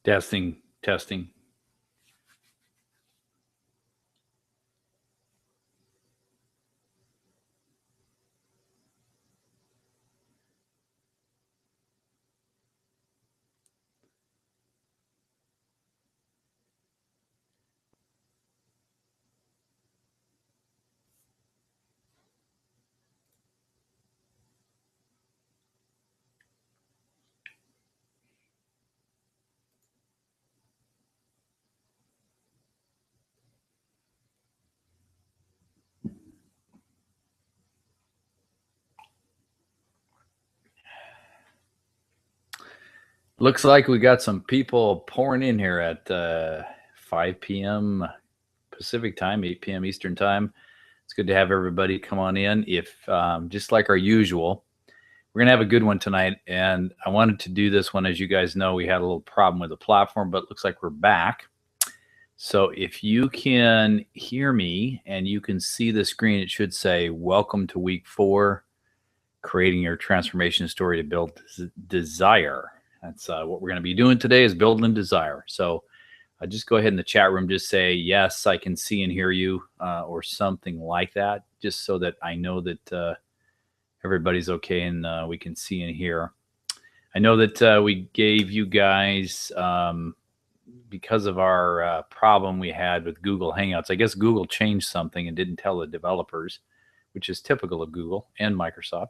Testing, testing. Looks like we got some people pouring in here at 5 p.m. Pacific time, 8 p.m. Eastern time. It's good to have everybody come on in. If just like our usual, we're gonna have a good one tonight, and I wanted to do this one. As you guys know, we had a little problem with the platform, but it looks like we're back. So if you can hear me and you can see the screen, it should say "Welcome to Week 4, Creating Your Transformation Story to Build Desire." That's what we're going to be doing today, is building desire. So just go ahead in the chat room, just say, yes, I can see and hear you, or something like that, just so that I know that everybody's okay and we can see and hear. I know that we gave you guys, because of our problem we had with Google Hangouts, I guess Google changed something and didn't tell the developers, which is typical of Google and Microsoft.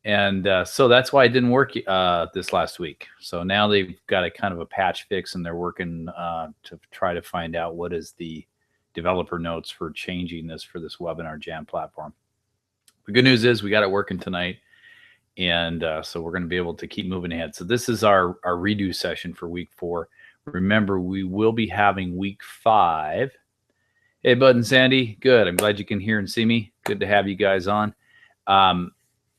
And so that's why it didn't work this last week. So now they've got a kind of a patch fix, and they're working to try to find out what is the developer notes for changing this for this Webinar Jam platform. The good news is we got it working tonight, and so we're going to be able to keep moving ahead. So this is our redo session for week 4. Remember, we will be having week 5. Hey, Bud and Sandy, good. I'm glad you can hear and see me. Good to have you guys on.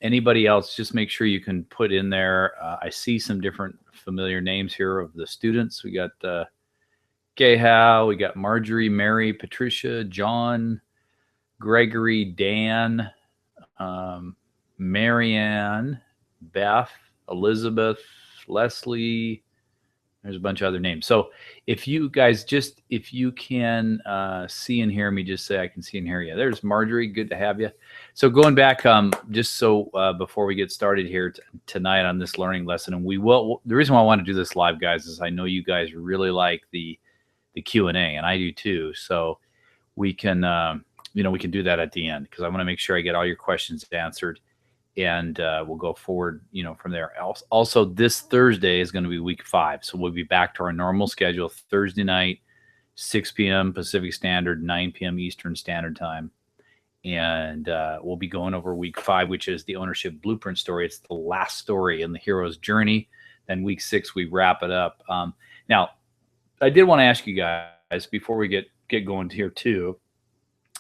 Anybody else, just make sure you can put in there. I see some different familiar names here of the students. We got Gayhow, we got Marjorie, Mary, Patricia, John, Gregory, Dan, Marianne, Beth, Elizabeth, Leslie. There's a bunch of other names. So if you guys if you can see and hear me, just say I can see and hear you. There's Marjorie. Good to have you. So going back, just so before we get started here tonight on this learning lesson, and the reason why I want to do this live, guys, is I know you guys really like the Q&A, and I do too. So we can, we can do that at the end, because I want to make sure I get all your questions answered. And we'll go forward, from there. Also, this Thursday is going to be week 5. So we'll be back to our normal schedule, Thursday night, 6 p.m. Pacific Standard, 9 p.m. Eastern Standard Time. And we'll be going over week 5, which is the ownership blueprint story. It's the last story in the hero's journey. Then week 6, we wrap it up. Now, I did want to ask you guys, before we get going here too,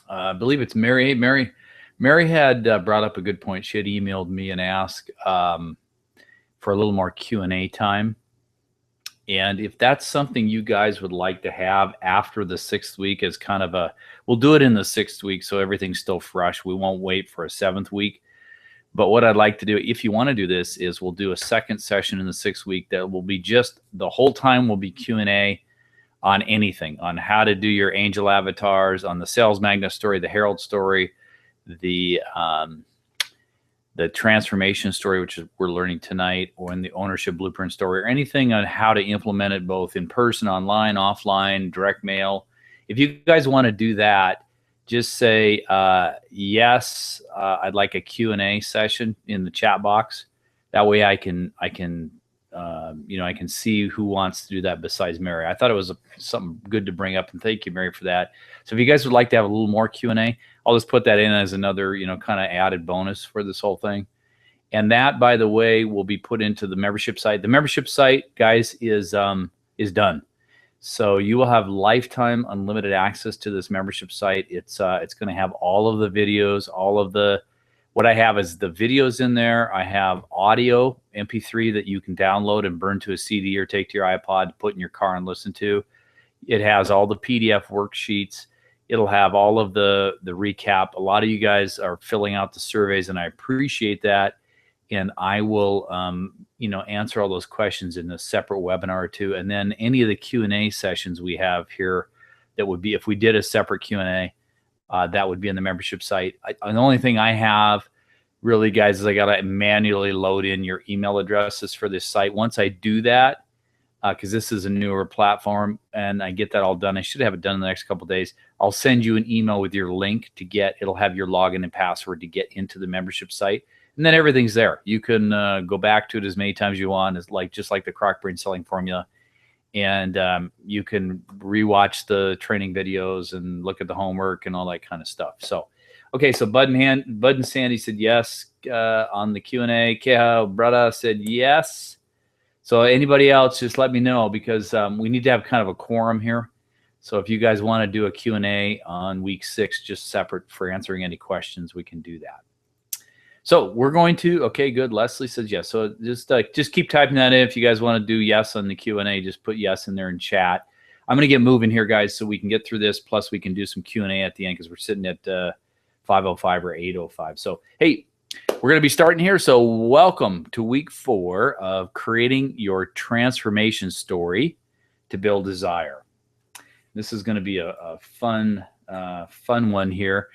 I believe it's Mary. Hey, Mary had brought up a good point. She had emailed me and asked for a little more Q&A time. And if that's something you guys would like to have after the 6th week, as kind of we'll do it in the 6th week, so everything's still fresh. We won't wait for a 7th week. But what I'd like to do, if you want to do this, is we'll do a second session in the 6th week that will be just, the whole time will be Q&A on anything, on how to do your angel avatars, on the sales magnet story, the herald story, the transformation story, which is we're learning tonight, or in the ownership blueprint story, or anything on how to implement it both in person, online, offline, direct mail. If you guys want to do that, just say yes. I'd like a Q&A session in the chat box. That way, I can see who wants to do that besides Mary. I thought it was something good to bring up, and thank you, Mary, for that. So if you guys would like to have a little more Q&A, I'll just put that in as another, kind of added bonus for this whole thing. And that, by the way, will be put into the membership site. The membership site, guys, is done. So you will have lifetime unlimited access to this membership site. It's going to have all of the videos, what I have is the videos in there. I have audio, MP3, that you can download and burn to a CD or take to your iPod, put in your car and listen to. It has all the PDF worksheets. It'll have all of the recap. A lot of you guys are filling out the surveys, and I appreciate that. and I will, answer all those questions in a separate webinar or two. And then any of the Q&A sessions we have here, that would be, if we did a separate Q&A, that would be in the membership site. The only thing I have really, guys, is I got to manually load in your email addresses for this site. Once I do that, because this is a newer platform, and I get that all done, I should have it done in the next couple of days. I'll send you an email with your link to get, it'll have your login and password to get into the membership site. And then everything's there. You can go back to it as many times as you want, as just like the Croc Brain Selling Formula. And you can rewatch the training videos and look at the homework and all that kind of stuff. So, okay, so Bud and Sandy said yes on the Q&A. Keha Brada said yes. So anybody else, just let me know, because we need to have kind of a quorum here. So if you guys want to do a Q&A on week 6, just separate for answering any questions, we can do that. So we're going to, okay, good. Leslie says yes. So just keep typing that in. If you guys want to do yes on the Q&A, just put yes in there in chat. I'm going to get moving here, guys, so we can get through this. Plus, we can do some Q&A at the end, because we're sitting at 5:05 or 8:05. So, hey, we're going to be starting here. So welcome to week 4 of creating your transformation story to build desire. This is going to be a fun one here.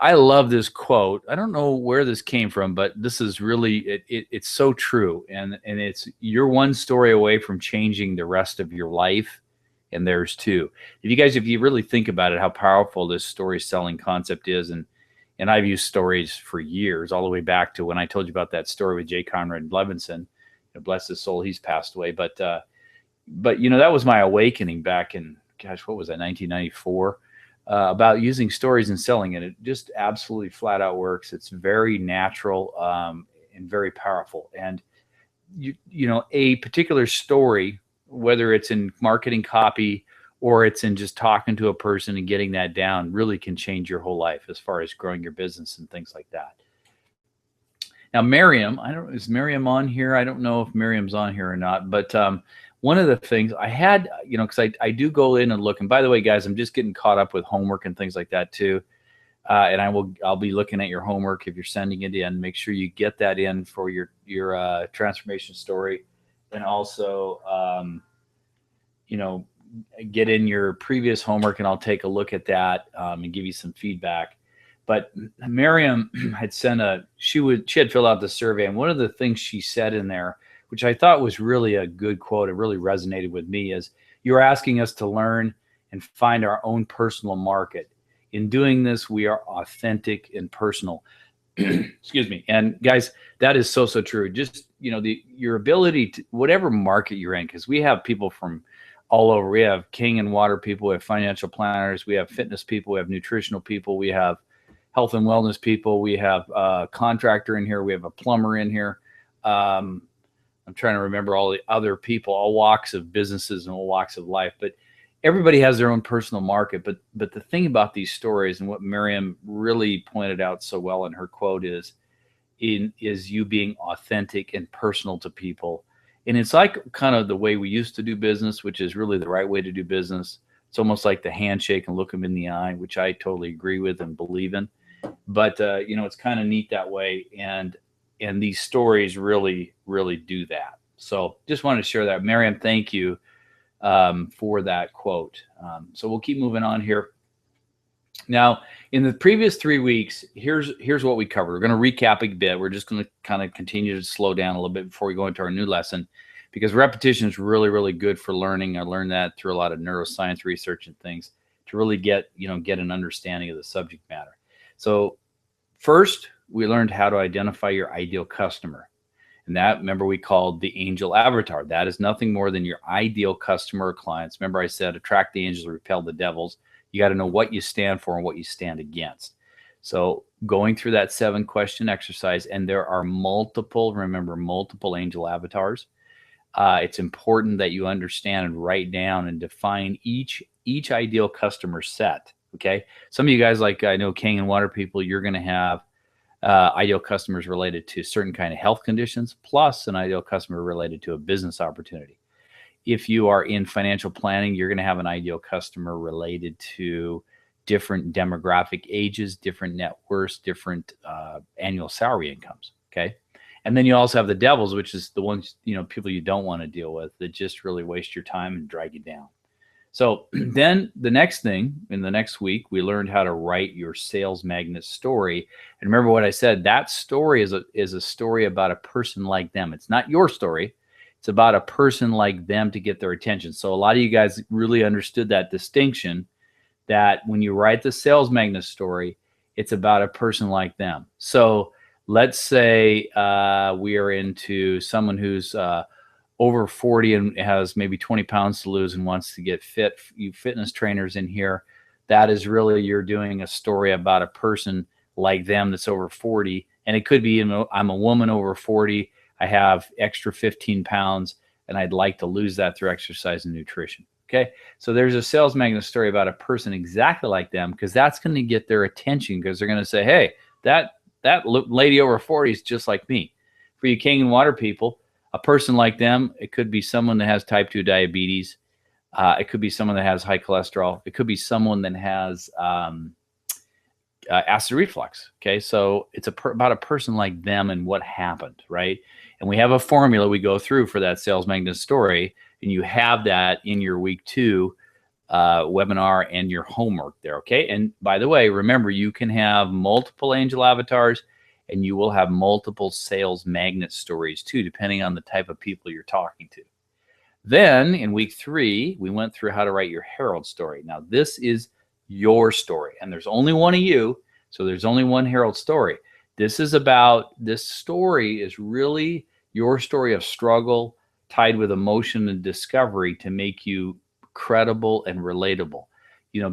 I love this quote. I don't know where this came from, but this is really, it's so true. And it's, you're one story away from changing the rest of your life, and theirs too. If you really think about it, how powerful this story selling concept is. And I've used stories for years, all the way back to when I told you about that story with J. Conrad Levinson. Bless his soul, he's passed away. But that was my awakening back in, what was that, 1994, about using stories and selling it. It just absolutely flat out works. It's very natural and very powerful. And a particular story, whether it's in marketing copy or it's in just talking to a person and getting that down, really can change your whole life as far as growing your business and things like that. Now, Miriam, is Miriam on here? I don't know if Miriam's on here or not, but one of the things I had, because I do go in and look, and by the way, guys, I'm just getting caught up with homework and things like that too. And I'll be looking at your homework if you're sending it in. Make sure you get that in for your transformation story, and also, get in your previous homework, and I'll take a look at that and give you some feedback. But Miriam had she had filled out the survey, and one of the things she said in there, which I thought was really a good quote, it really resonated with me, is you're asking us to learn and find our own personal market. In doing this, we are authentic and personal. Excuse me. And guys, that is so true. Just, your ability to, whatever market you're in, because we have people from all over. We have king and water people, we have financial planners, we have fitness people, we have nutritional people, we have health and wellness people, we have a contractor in here, we have a plumber in here. I'm trying to remember all the other people, all walks of businesses and all walks of life, but everybody has their own personal market. But the thing about these stories, and what Miriam really pointed out so well in her quote, is you being authentic and personal to people. And it's like kind of the way we used to do business, which is really the right way to do business. It's almost like the handshake and look them in the eye, which I totally agree with and believe in. But, it's kind of neat that way. And these stories really, really do that. So just wanted to share that. Miriam, thank you for that quote. So we'll keep moving on here. Now, in the previous 3 weeks, here's what we covered. We're going to recap a bit. We're just going to kind of continue to slow down a little bit before we go into our new lesson, because repetition is really, really good for learning. I learned that through a lot of neuroscience research and things to really get an understanding of the subject matter. So first, we learned how to identify your ideal customer. And that, remember, we called the angel avatar. That is nothing more than your ideal customer or clients. Remember, I said attract the angels, repel the devils. You got to know what you stand for and what you stand against. So going through that 7-question exercise, and there are multiple angel avatars. It's important that you understand and write down and define each ideal customer set. Okay. Some of you guys, like I know King and Water people, you're going to have ideal customers related to certain kind of health conditions, plus an ideal customer related to a business opportunity. If you are in financial planning, you're going to have an ideal customer related to different demographic ages, different net worths, different annual salary incomes. Okay. And then you also have the devils, which is the ones, people you don't want to deal with that just really waste your time and drag you down. So then the next thing in the next week, we learned how to write your sales magnet story. And remember what I said, that story is a story about a person like them. It's not your story. It's about a person like them to get their attention. So a lot of you guys really understood that distinction, that when you write the sales magnet story, it's about a person like them. So let's say we are into someone who's over 40 and has maybe 20 pounds to lose and wants to get fit. You fitness trainers in here, that is really, you're doing a story about a person like them that's over 40. And it could be, I'm a woman over 40. I have extra 15 pounds and I'd like to lose that through exercise and nutrition. Okay. So there's a sales magnet story about a person exactly like them, because that's going to get their attention, because they're going to say, hey, that lady over 40 is just like me. For you Kangen Water people, a person like them, it could be someone that has type 2 diabetes. It could be someone that has high cholesterol. It could be someone that has acid reflux. Okay, so it's about a person like them and what happened, right? And we have a formula we go through for that sales magnet story, and you have that in your week 2 webinar and your homework there. Okay, and by the way, remember, you can have multiple angel avatars, and you will have multiple sales magnet stories too, depending on the type of people you're talking to. Then in week 3, we went through how to write your Herald story. Now, this is your story, and there's only one of you, so there's only one Herald story. This story is really your story of struggle tied with emotion and discovery to make you credible and relatable.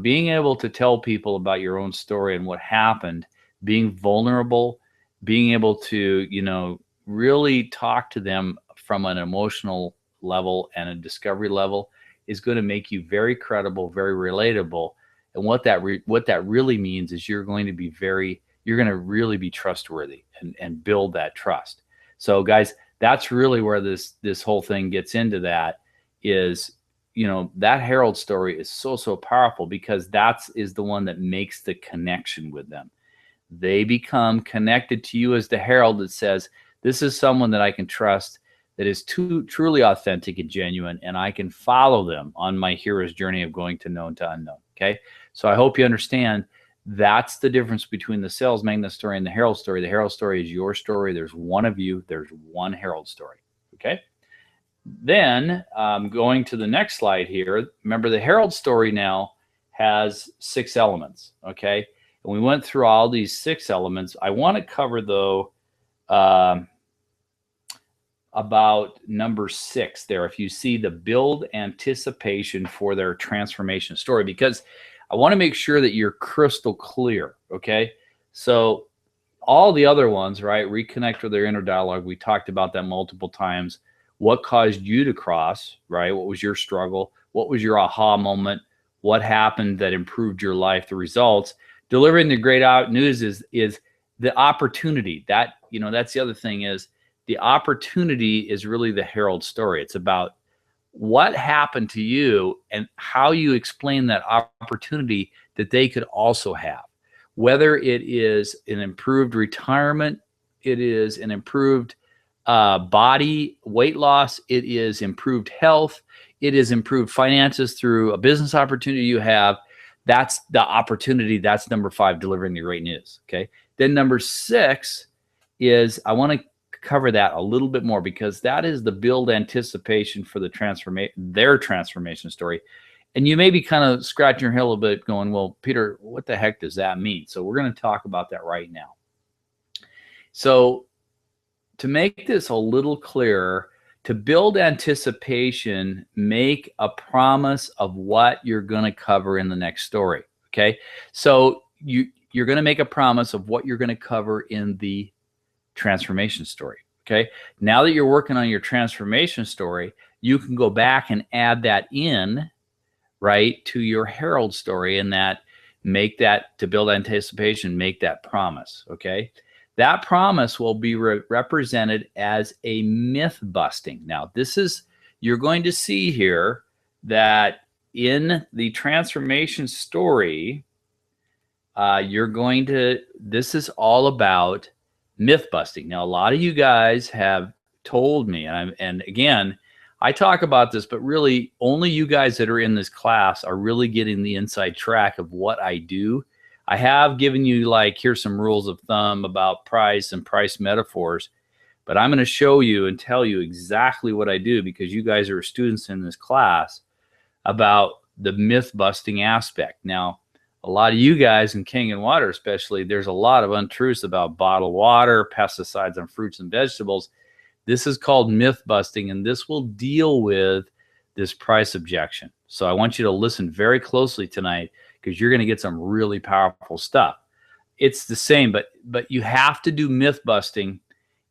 Being able to tell people about your own story and what happened, being vulnerable, being able to, really talk to them from an emotional level and a discovery level is going to make you very credible, very relatable. And what that really means is you're going to really be trustworthy and build that trust. So guys, that's really where this whole thing gets into. That is, that Herald story is so powerful, because that is the one that makes the connection with them. They become connected to you as the Herald that says, this is someone that I can trust, that is truly authentic and genuine, and I can follow them on my hero's journey of going to known to unknown. Okay, so I hope you understand that's the difference between the sales magnet story and the Herald story. The Herald story is your story. There's one of you. There's one Herald story. Okay. Then going to the next slide here, remember the Herald story now has 6 elements. Okay. And we went through all these 6 elements. I want to cover, though, about number 6 there. If you see the build anticipation for their transformation story, because I want to make sure that you're crystal clear. Okay. So all the other ones, right? Reconnect with their inner dialogue. We talked about that multiple times. What caused you to cross, right? What was your struggle? What was your aha moment? What happened that improved your life? The results. Delivering the great news is the opportunity. That, that's the other thing, is the opportunity is really the Herald story. It's about what happened to you and how you explain that opportunity that they could also have. Whether it is an improved retirement, it is an improved body weight loss, it is improved health, it is improved finances through a business opportunity you have. That's the opportunity. That's number 5, delivering the great news. Okay. Then number 6 is, I want to cover that a little bit more, because that is the build anticipation for their transformation story. And you may be kind of scratching your head a little bit going, well, Peter, what the heck does that mean? So we're going to talk about that right now. So to make this a little clearer, to build anticipation, make a promise of what you're going to cover in the next story. Okay. So you're going to make a promise of what you're going to cover in the transformation story. Okay. Now that you're working on your transformation story, you can go back and add that in, right, to your Herald story, and that make that, to build anticipation, make that promise. Okay. That promise will be represented as a myth busting. Now, you're going to see here that in the transformation story, this is all about myth busting. Now, a lot of you guys have told me, and again, I talk about this, but really only you guys that are in this class are really getting the inside track of what I do. I have given you, like, here's some rules of thumb about price and price metaphors, but I'm going to show you and tell you exactly what I do, because you guys are students in this class, about the myth busting aspect. Now, a lot of you guys in Kangen Water especially, there's a lot of untruths about bottled water, pesticides on fruits and vegetables. This is called myth busting, and this will deal with this price objection. So I want you to listen very closely tonight, because you're going to get some really powerful stuff. It's the same, but you have to do myth busting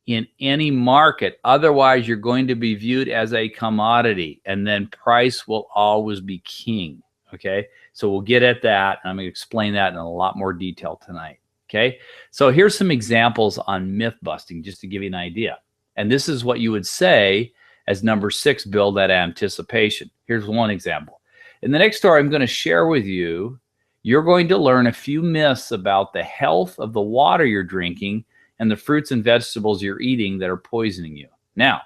in any market. Otherwise, you're going to be viewed as a commodity, and then price will always be king. Okay, so we'll get at that, and I'm going to explain that in a lot more detail tonight. Okay, so here's some examples on myth busting, just to give you an idea. And this is what you would say as number 6, build that anticipation. Here's one example. In the next story I'm going to share with you, you're going to learn a few myths about the health of the water you're drinking and the fruits and vegetables you're eating that are poisoning you. Now,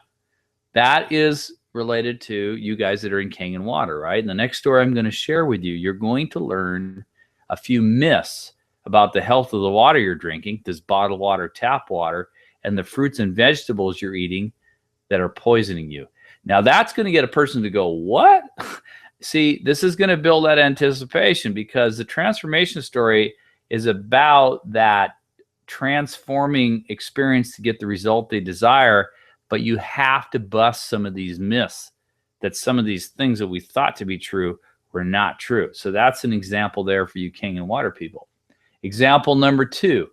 that is related to you guys that are in Kangen Water, right? In the next story I'm going to share with you, you're going to learn a few myths about the health of the water you're drinking, this bottled water, tap water, and the fruits and vegetables you're eating that are poisoning you. Now, that's going to get a person to go, what? See, this is going to build that anticipation, because the transformation story is about that transforming experience to get the result they desire. But you have to bust some of these myths, that some of these things that we thought to be true were not true. So that's an example there for you Kangen Water people. Example number 2.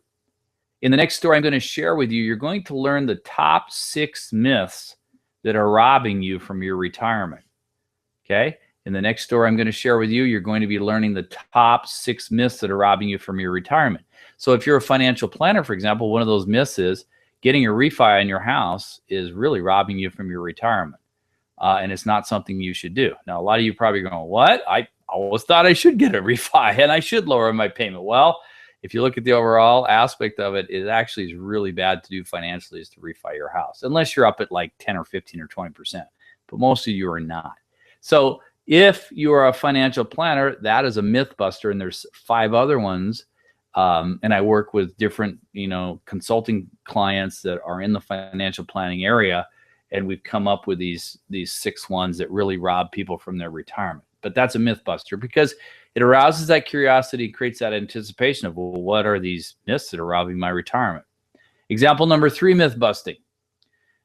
In the next story I'm going to share with you, you're going to learn the top 6 myths that are robbing you from your retirement. Okay? In the next story I'm going to share with you, you're going to be learning the top 6 myths that are robbing you from your retirement. So if you're a financial planner, for example, one of those myths is getting a refi on your house is really robbing you from your retirement. And it's not something you should do. Now, a lot of you probably going, what? I always thought I should get a refi and I should lower my payment. Well, if you look at the overall aspect of it, it actually is really bad to do financially, is to refi your house, unless you're up at like 10 or 15 or 20%. But most of you are not. So if you are a financial planner, that is a myth buster, and there's 5 other ones. And I work with different, consulting clients that are in the financial planning area, and we've come up with these 6 ones that really rob people from their retirement. But that's a myth buster, because it arouses that curiosity, creates that anticipation of, well, what are these myths that are robbing my retirement? Example number 3, myth busting.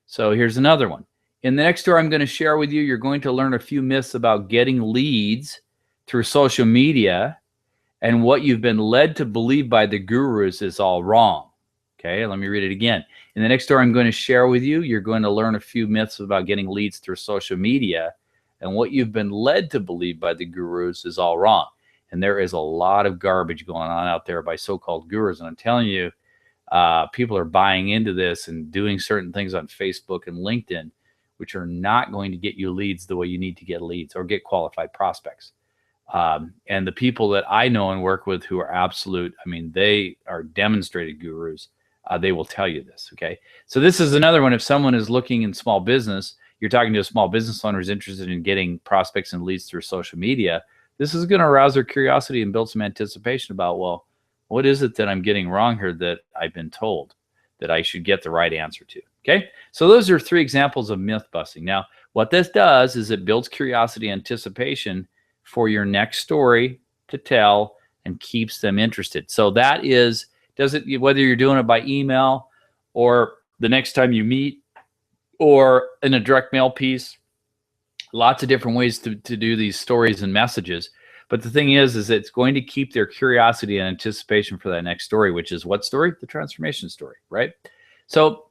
So here's another one. In the next story I'm going to share with you, you're going to learn a few myths about getting leads through social media, and what you've been led to believe by the gurus is all wrong. Okay, let me read it again. In the next story I'm going to share with you, you're going to learn a few myths about getting leads through social media, and what you've been led to believe by the gurus is all wrong. And there is a lot of garbage going on out there by so-called gurus. And I'm telling you, people are buying into this and doing certain things on Facebook and LinkedIn, which are not going to get you leads the way you need to get leads or get qualified prospects. And the people that I know and work with who are absolute, they are demonstrated gurus. They will tell you this. Okay. So this is another one. If someone is looking in small business, you're talking to a small business owner who's interested in getting prospects and leads through social media. This is going to arouse their curiosity and build some anticipation about, well, what is it that I'm getting wrong here that I've been told that I should get the right answer to? Okay. So those are 3 examples of myth busting. Now, what this does is it builds curiosity, anticipation for your next story to tell, and keeps them interested. So that is, whether you're doing it by email or the next time you meet or in a direct mail piece, lots of different ways to do these stories and messages. But the thing is it's going to keep their curiosity and anticipation for that next story, which is what story? The transformation story, right? So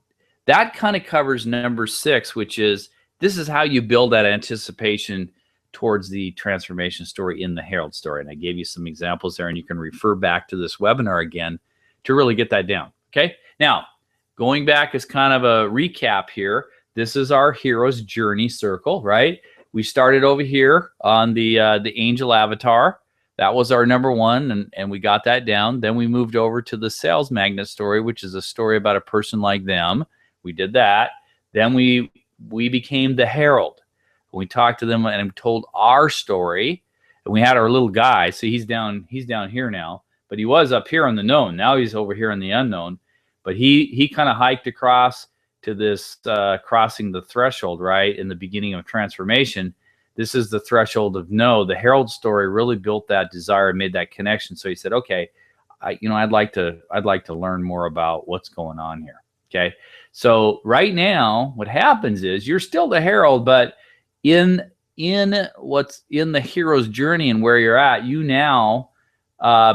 that kind of covers number 6, which is, this is how you build that anticipation towards the transformation story in the Herald story. And I gave you some examples there, and you can refer back to this webinar again to really get that down. Okay. Now, going back as kind of a recap here, this is our hero's journey circle, right? We started over here on the angel avatar. That was our number one, and we got that down. Then we moved over to the sales magnet story, which is a story about a person like them. We did that. Then we became the herald. We talked to them and told our story. And we had our little guy. So he's down here now, but he was up here on the known. Now he's over here in the unknown. But he kind of hiked across to this crossing the threshold, right, in the beginning of transformation. This is the threshold of no. The herald story really built that desire and made that connection. So he said, okay, I'd like to learn more about what's going on here. Okay. So right now, what happens is you're still the herald, but in what's in the hero's journey and where you're at, you now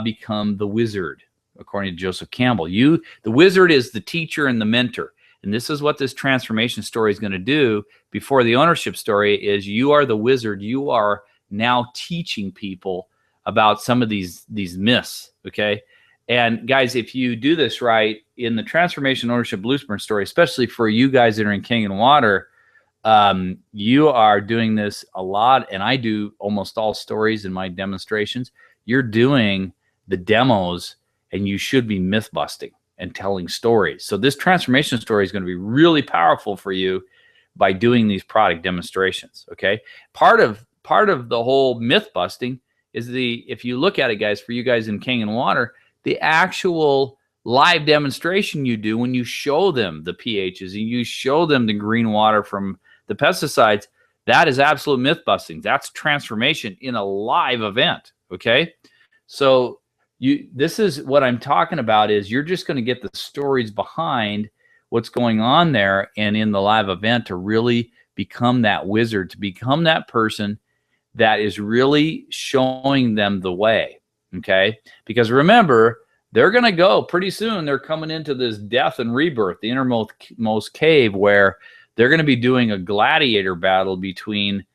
become the wizard, according to Joseph Campbell. The wizard is the teacher and the mentor. And this is what this transformation story is going to do before the ownership story is you are the wizard. You are now teaching people about some of these myths, okay? And guys, if you do this right in the transformation ownership blueprint story, especially for you guys that are in King and Water, you are doing this a lot, and I do almost all stories in my demonstrations. You're doing the demos, and you should be myth busting and telling stories. So this transformation story is going to be really powerful for you by doing these product demonstrations. Okay. Part of the whole myth busting is if you look at it, guys, for you guys in King and Water, the actual live demonstration you do when you show them the pHs and you show them the green water from the pesticides, that is absolute myth busting. That's transformation in a live event. Okay. So this is what I'm talking about is you're just going to get the stories behind what's going on there and in the live event to really become that wizard, to become that person that is really showing them the way. Okay. Because remember, they're going to go pretty soon. They're coming into this death and rebirth, the innermost cave, where they're going to be doing a gladiator battle between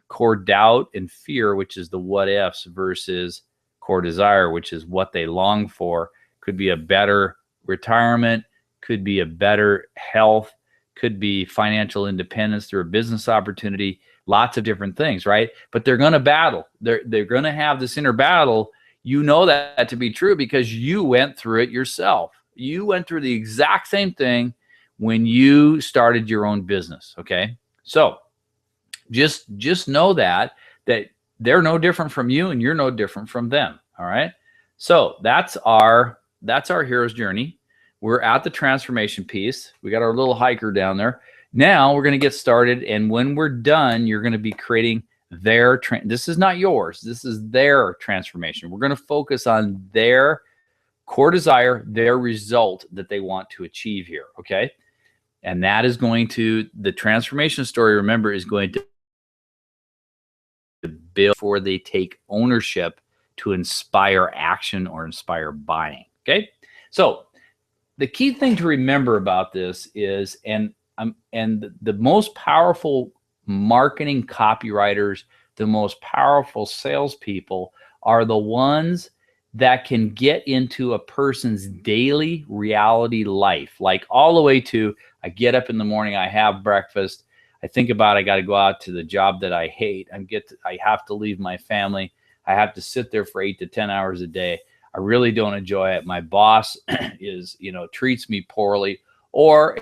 core doubt and fear, which is the what ifs, versus core desire, which is what they long for. Could be a better retirement, could be a better health, could be financial independence through a business opportunity, lots of different things, right? But they're going to battle. They're going to have this inner battle. You know that to be true because you went through it yourself. You went through the exact same thing when you started your own business, okay? So just know that they're no different from you and you're no different from them, all right? So that's our hero's journey. We're at the transformation piece. We got our little hiker down there. Now we're going to get started, and when we're done, you're going to be creating their this is not yours. This is their transformation. We're going to focus on their core desire, their result that they want to achieve here, okay? And that is going to, the transformation story, remember, is going to build before they take ownership to inspire action or inspire buying, okay? So the key thing to remember about this is, and the most powerful marketing copywriters, the most powerful salespeople are the ones that can get into a person's daily reality life, like all the way to, I get up in the morning, I have breakfast, I think about I got to go out to the job that I hate, I have to leave my family, I have to sit there for 8 to 10 hours a day. I really don't enjoy it. My boss is, treats me poorly. Or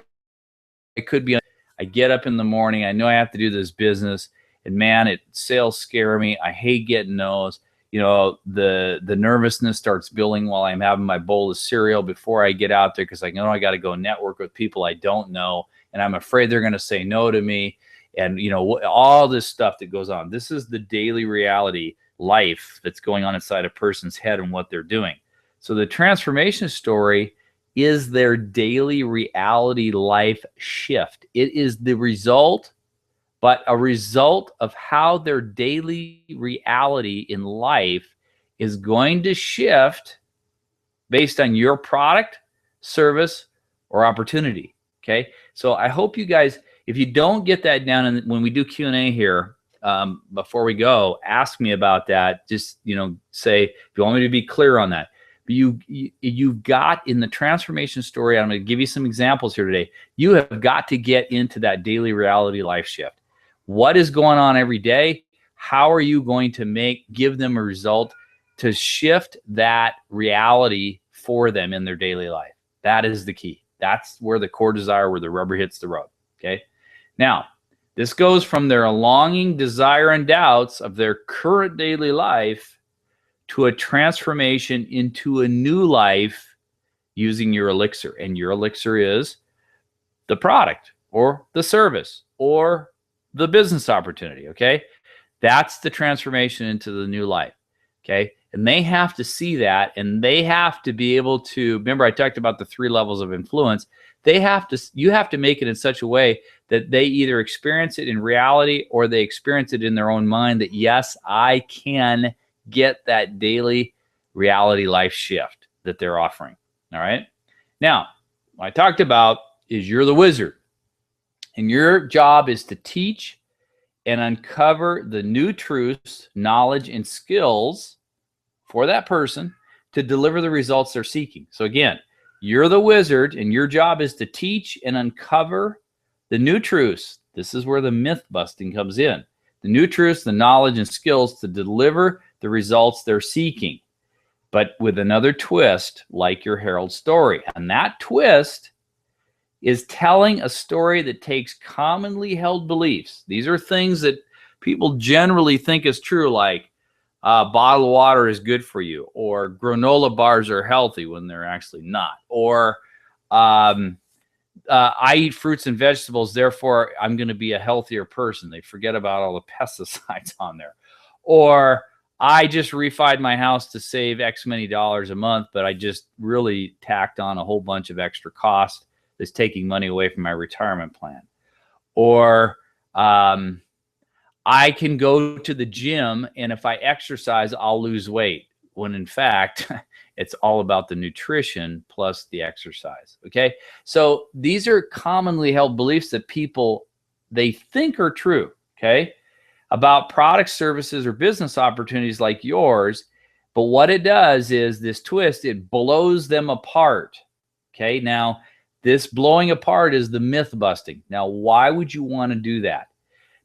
it could be, I get up in the morning, I know I have to do this business, and man, sales scare me. I hate getting those. The nervousness starts building while I'm having my bowl of cereal before I get out there, because I know I got to go network with people I don't know, and I'm afraid they're going to say no to me, and all this stuff that goes on. This is the daily reality life that's going on inside a person's head and what they're doing. So the transformation story is their daily reality life shift. It is the result, but a result of how their daily reality in life is going to shift based on your product, service, or opportunity, okay? So I hope you guys, if you don't get that down, and when we do Q&A here, before we go, ask me about that. Just, say, if you want me to be clear on that. But you've got in the transformation story, I'm going to give you some examples here today. You have got to get into that daily reality life shift. What is going on every day? How are you going to give them a result to shift that reality for them in their daily life. That is the key. That's where the core desire, where the rubber hits the road. Okay. Now, this goes from their longing, desire, and doubts of their current daily life to a transformation into a new life using your elixir. And your elixir is the product or the service or the business opportunity. Okay. That's the transformation into the new life. Okay. And they have to see that, and they have to be able to, remember I talked about the 3 levels of influence. You have to make it in such a way that they either experience it in reality or they experience it in their own mind that, yes, I can get that daily reality life shift that they're offering. All right. Now, what I talked about is you're the wizard, and your job is to teach and uncover the new truths, knowledge, and skills for that person to deliver the results they're seeking. So again, you're the wizard, and your job is to teach and uncover the new truths. This is where the myth busting comes in. The new truths, the knowledge, and skills to deliver the results they're seeking, but with another twist, like your Herald story. And that twist is telling a story that takes commonly held beliefs. These are things that people generally think is true, like bottled water is good for you, or granola bars are healthy when they're actually not, or I eat fruits and vegetables, therefore I'm going to be a healthier person. They forget about all the pesticides on there. Or I just refied my house to save X many dollars a month, but I just really tacked on a whole bunch of extra cost that's taking money away from my retirement plan. Or I can go to the gym, and if I exercise, I'll lose weight. When in fact, it's all about the nutrition plus the exercise. Okay. So these are commonly held beliefs that people, they think are true. Okay. About products, services, or business opportunities like yours. But what it does is this twist, it blows them apart. Okay. Now, this blowing apart is the myth busting. Now, why would you want to do that?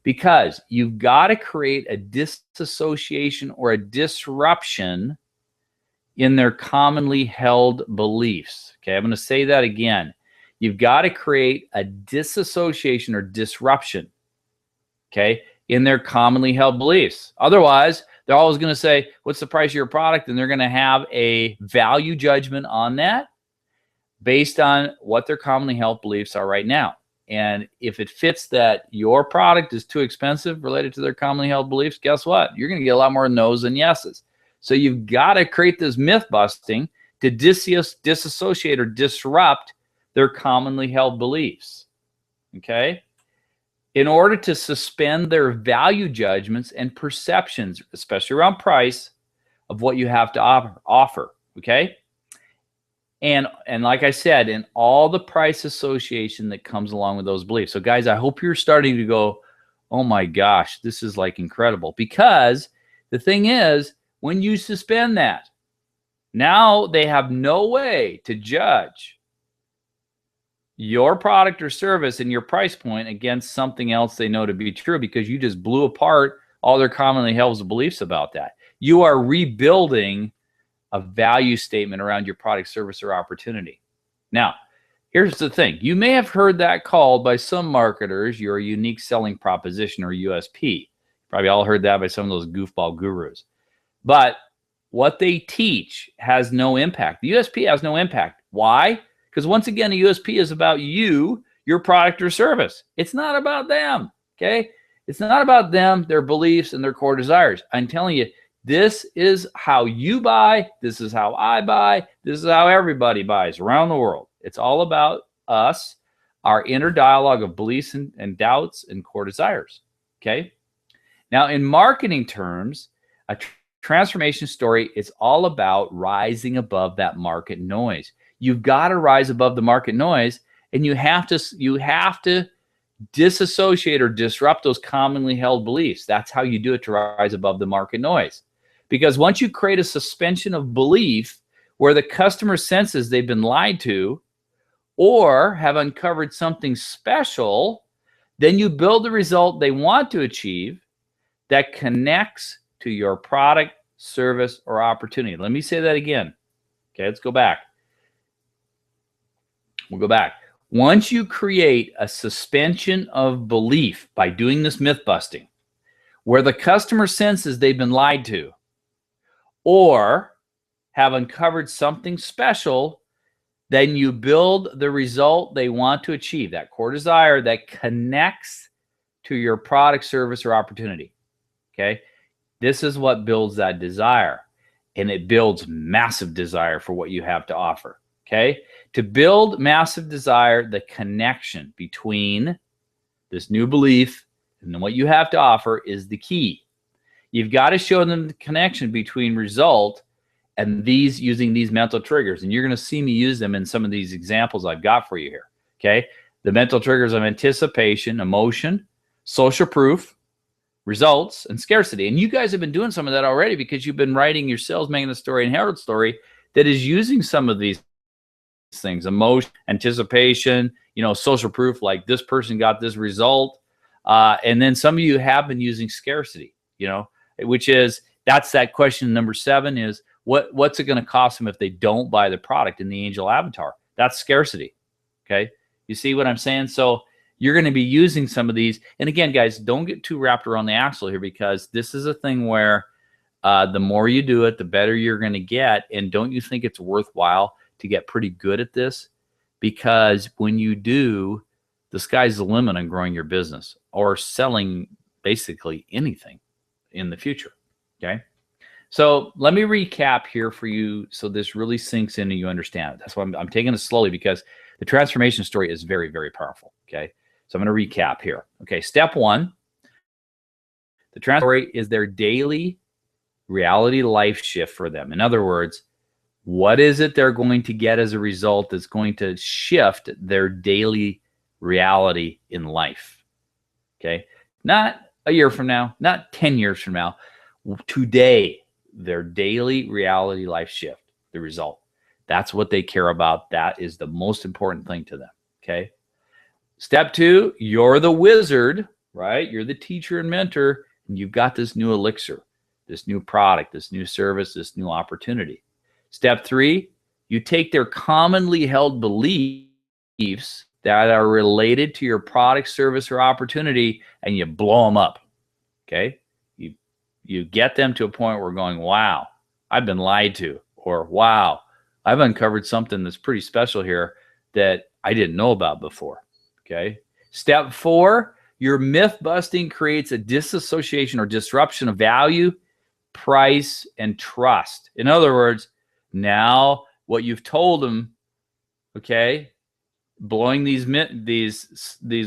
Because you've got to create a disassociation or a disruption in their commonly held beliefs. Okay, I'm going to say that again. You've got to create a disassociation or disruption, okay, in their commonly held beliefs. Otherwise, they're always going to say, what's the price of your product? And they're going to have a value judgment on that based on what their commonly held beliefs are right now. And if it fits that your product is too expensive related to their commonly held beliefs, guess what? You're going to get a lot more no's than yeses. So you've got to create this myth busting to disassociate or disrupt their commonly held beliefs. Okay? In order to suspend their value judgments and perceptions, especially around price, of what you have to offer. Okay? And like I said, in all the price association that comes along with those beliefs. So guys, I hope you're starting to go, oh my gosh, this is like incredible. Because the thing is, when you suspend that, now they have no way to judge your product or service and your price point against something else they know to be true, because you just blew apart all their commonly held beliefs about that. You are rebuilding a value statement around your product, service, or opportunity. Now, here's the thing. You may have heard that called by some marketers your unique selling proposition, or USP. Probably all heard that by some of those goofball gurus. But what they teach has no impact. The USP has no impact. Why? Because once again, a USP is about you, your product or service. It's not about them, okay? It's not about them, their beliefs, and their core desires. I'm telling you, this is how you buy. This is how I buy. This is how everybody buys around the world. It's all about us, our inner dialogue of beliefs and doubts and core desires, okay? Now, in marketing terms, a transformation story is all about rising above that market noise. You've got to rise above the market noise, and you have to disassociate or disrupt those commonly held beliefs. That's how you do it, to rise above the market noise. Because once you create a suspension of belief where the customer senses they've been lied to or have uncovered something special, then you build the result they want to achieve that connects to your product, service, or opportunity. Let me say that again. Okay, let's go back. We'll go back. Once you create a suspension of belief by doing this myth busting, where the customer senses they've been lied to or have uncovered something special, then you build the result they want to achieve, that core desire that connects to your product, service, or opportunity. Okay, this is what builds that desire, and it builds massive desire for what you have to offer. Okay, to build massive desire, the connection between this new belief and what you have to offer is the key. You've got to show them the connection between result and these, using these mental triggers. And you're going to see me use them in some of these examples I've got for you here. Okay, the mental triggers of anticipation, emotion, social proof, results, and scarcity. And you guys have been doing some of that already because you've been writing your Sales Magnet story and Herald story that is using some of these things: emotion, anticipation, social proof, like this person got this result. And then some of you have been using scarcity, which is, that's that question number 7 is, what's it going to cost them if they don't buy the product in the angel avatar? That's scarcity. Okay, you see what I'm saying? So you're going to be using some of these. And again, guys, don't get too wrapped around the axle here, because this is a thing where the more you do it, the better you're going to get. And don't you think it's worthwhile to get pretty good at this? Because when you do, the sky's the limit on growing your business or selling basically anything in the future. Okay, so let me recap here for you so this really sinks in and you understand it. That's why I'm taking it slowly, because the transformation story is very, very powerful. Okay, so I'm going to recap here. Okay, step 1, the transformation story is their daily reality life shift for them. In other words, what is it they're going to get as a result that's going to shift their daily reality in life? Okay, not a year from now, not 10 years from now, today, their daily reality life shift, the result. That's what they care about. That is the most important thing to them. Okay, step 2, you're the wizard, right? You're the teacher and mentor, and you've got this new elixir, this new product, this new service, this new opportunity. Step 3, you take their commonly held beliefs that are related to your product, service, or opportunity, and you blow them up. Okay, you get them to a point where we're going, wow, I've been lied to, or wow, I've uncovered something that's pretty special here that I didn't know about before. Okay, step 4, your myth busting creates a disassociation or disruption of value, price, and trust. In other words, now what you've told them, okay, blowing these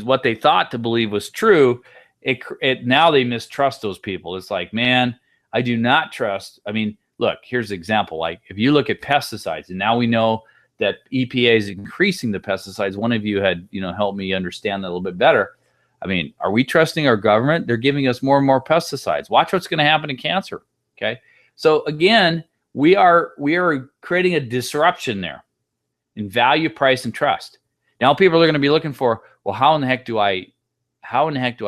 what they thought to believe was true, it now they mistrust those people. It's like, man, I do not trust. I mean, look, here's an example. Like if you look at pesticides, and now we know that EPA is increasing the pesticides. One of you had, helped me understand that a little bit better. I mean, are we trusting our government? They're giving us more and more pesticides. Watch what's going to happen in cancer. Okay, so again, we are creating a disruption there in value, price, and trust. Now people are going to be looking for, well, how in the heck do I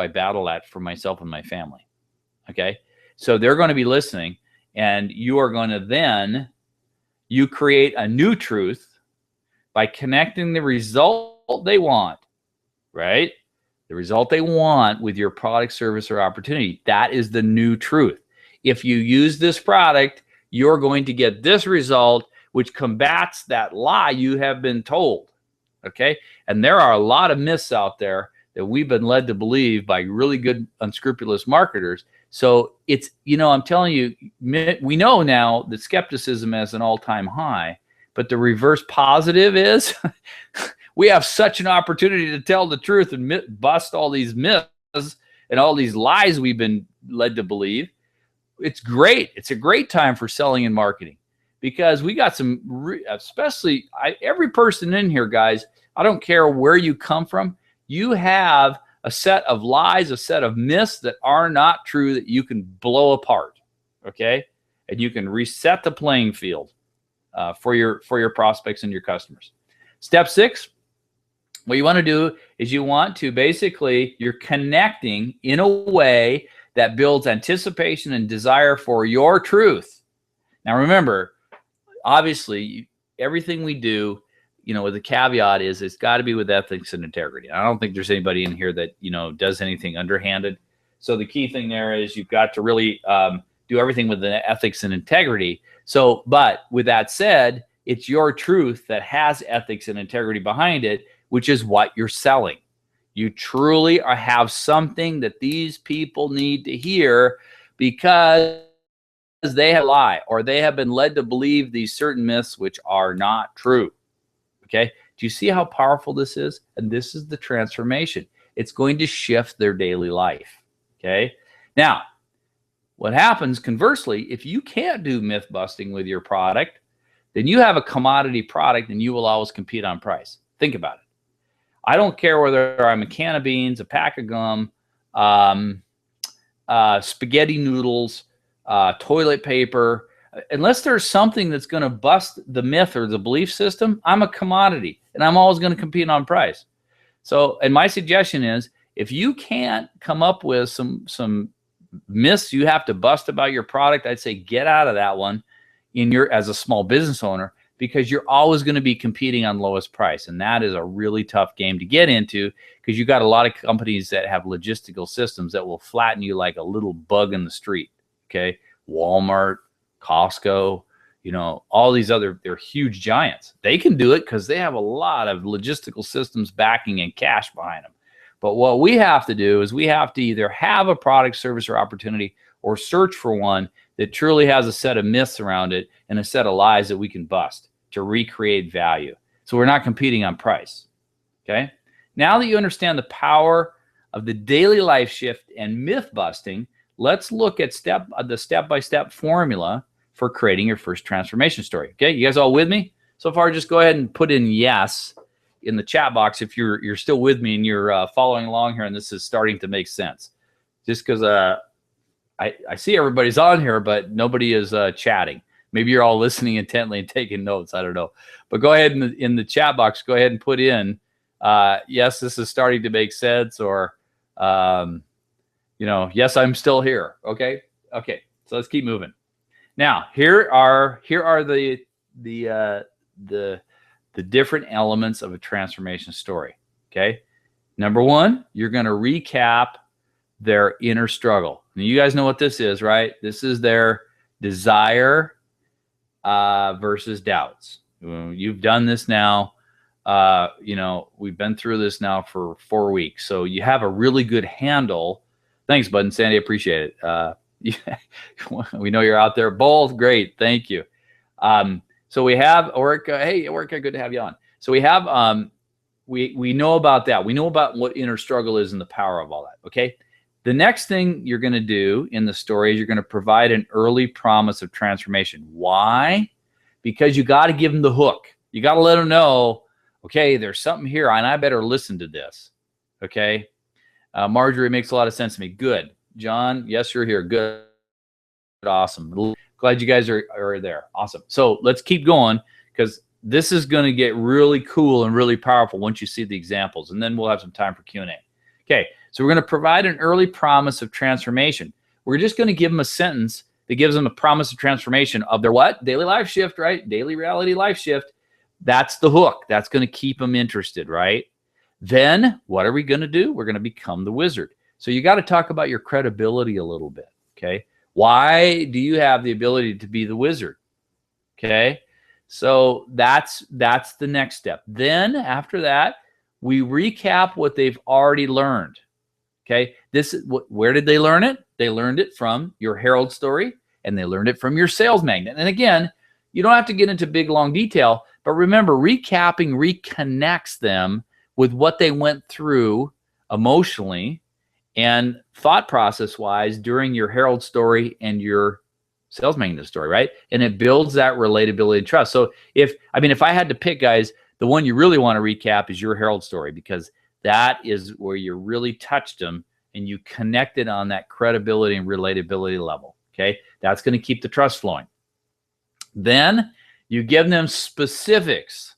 battle that for myself and my family? Okay, so they're going to be listening, and you are going to then, you create a new truth by connecting the result they want, right? The result they want with your product, service, or opportunity. That is the new truth. If you use this product, you're going to get this result, which combats that lie you have been told. Okay, and there are a lot of myths out there that we've been led to believe by really good, unscrupulous marketers. So it's, I'm telling you, we know now that skepticism is an all-time high, but the reverse positive is we have such an opportunity to tell the truth and bust all these myths and all these lies we've been led to believe. It's great. It's a great time for selling and marketing, because we got some, especially every person in here, guys, I don't care where you come from, you have a set of lies, a set of myths that are not true that you can blow apart, okay? And you can reset the playing field for your prospects and your customers. Step 6, what you want to do is you want to basically, you're connecting in a way that builds anticipation and desire for your truth. Now, remember, obviously, everything we do, with the caveat is it's got to be with ethics and integrity. I don't think there's anybody in here that, does anything underhanded. So the key thing there is you've got to really do everything with the ethics and integrity. So, but with that said, it's your truth that has ethics and integrity behind it, which is what you're selling. You truly have something that these people need to hear because they have lied or they have been led to believe these certain myths which are not true. Okay. Do you see how powerful this is? And this is the transformation. It's going to shift their daily life. Okay. Now, what happens conversely, if you can't do myth busting with your product, then you have a commodity product and you will always compete on price. Think about it. I don't care whether I'm a can of beans, a pack of gum, spaghetti noodles, toilet paper. Unless there's something that's going to bust the myth or the belief system, I'm a commodity and I'm always going to compete on price. So, and my suggestion is, if you can't come up with some myths you have to bust about your product, I'd say get out of that one as a small business owner, because you're always going to be competing on lowest price. And that is a really tough game to get into, because you got a lot of companies that have logistical systems that will flatten you like a little bug in the street. Okay. Walmart, Costco, all these they're huge giants. They can do it because they have a lot of logistical systems backing and cash behind them. But what we have to do is we have to either have a product, service, or opportunity, or search for one that truly has a set of myths around it and a set of lies that we can bust to recreate value. So we're not competing on price. Okay. Now that you understand the power of the daily life shift and myth busting, let's look at the step-by-step formula for creating your first transformation story. Okay. You guys all with me so far? Just go ahead and put in yes in the chat box if you're still with me and you're following along here and this is starting to make sense. Just because I see everybody's on here, but nobody is chatting. Maybe you're all listening intently and taking notes. I don't know. But go ahead in the chat box, go ahead and put in, yes, this is starting to make sense, or, yes, I'm still here. Okay. Okay. So let's keep moving. Now, here are the different elements of a transformation story. Okay. Number one, you're going to recap their inner struggle. And you guys know what this is, right? This is their desire versus doubts. You've done this now. We've been through this now for 4 weeks. So you have a really good handle. Thanks, Bud and Sandy. Appreciate it. We know you're out there. Both great. Thank you. So we have Orica. Hey, Orica, good to have you on. So we have, we know about that. We know about what inner struggle is and the power of all that. Okay. The next thing you're going to do in the story is you're going to provide an early promise of transformation. Why? Because you got to give them the hook. You got to let them know, okay, there's something here and I better listen to this. Okay. Marjorie, makes a lot of sense to me. Good. John, yes, you're here. Good. Awesome. Glad you guys are there. Awesome. So let's keep going, because this is going to get really cool and really powerful once you see the examples, and then we'll have some time for Q&A. Okay. So we're going to provide an early promise of transformation. We're just going to give them a sentence that gives them a promise of transformation of their what? Daily life shift, right? Daily reality life shift. That's the hook. That's going to keep them interested, right? Then what are we going to do? We're going to become the wizard. So you got to talk about your credibility a little bit. Okay. Why do you have the ability to be the wizard? Okay. So that's the next step. Then after that, we recap what they've already learned. Okay. Where did they learn it? They learned it from your Herald story, and they learned it from your sales magnet. And again, you don't have to get into big, long detail, but remember, recapping reconnects them with what they went through emotionally and thought process wise during your Herald story and your sales magnet story, right? And it builds that relatability and trust. So if I had to pick, guys, the one you really want to recap is your Herald story, because that is where you really touched them and you connected on that credibility and relatability level. Okay. That's going to keep the trust flowing. Then you give them specifics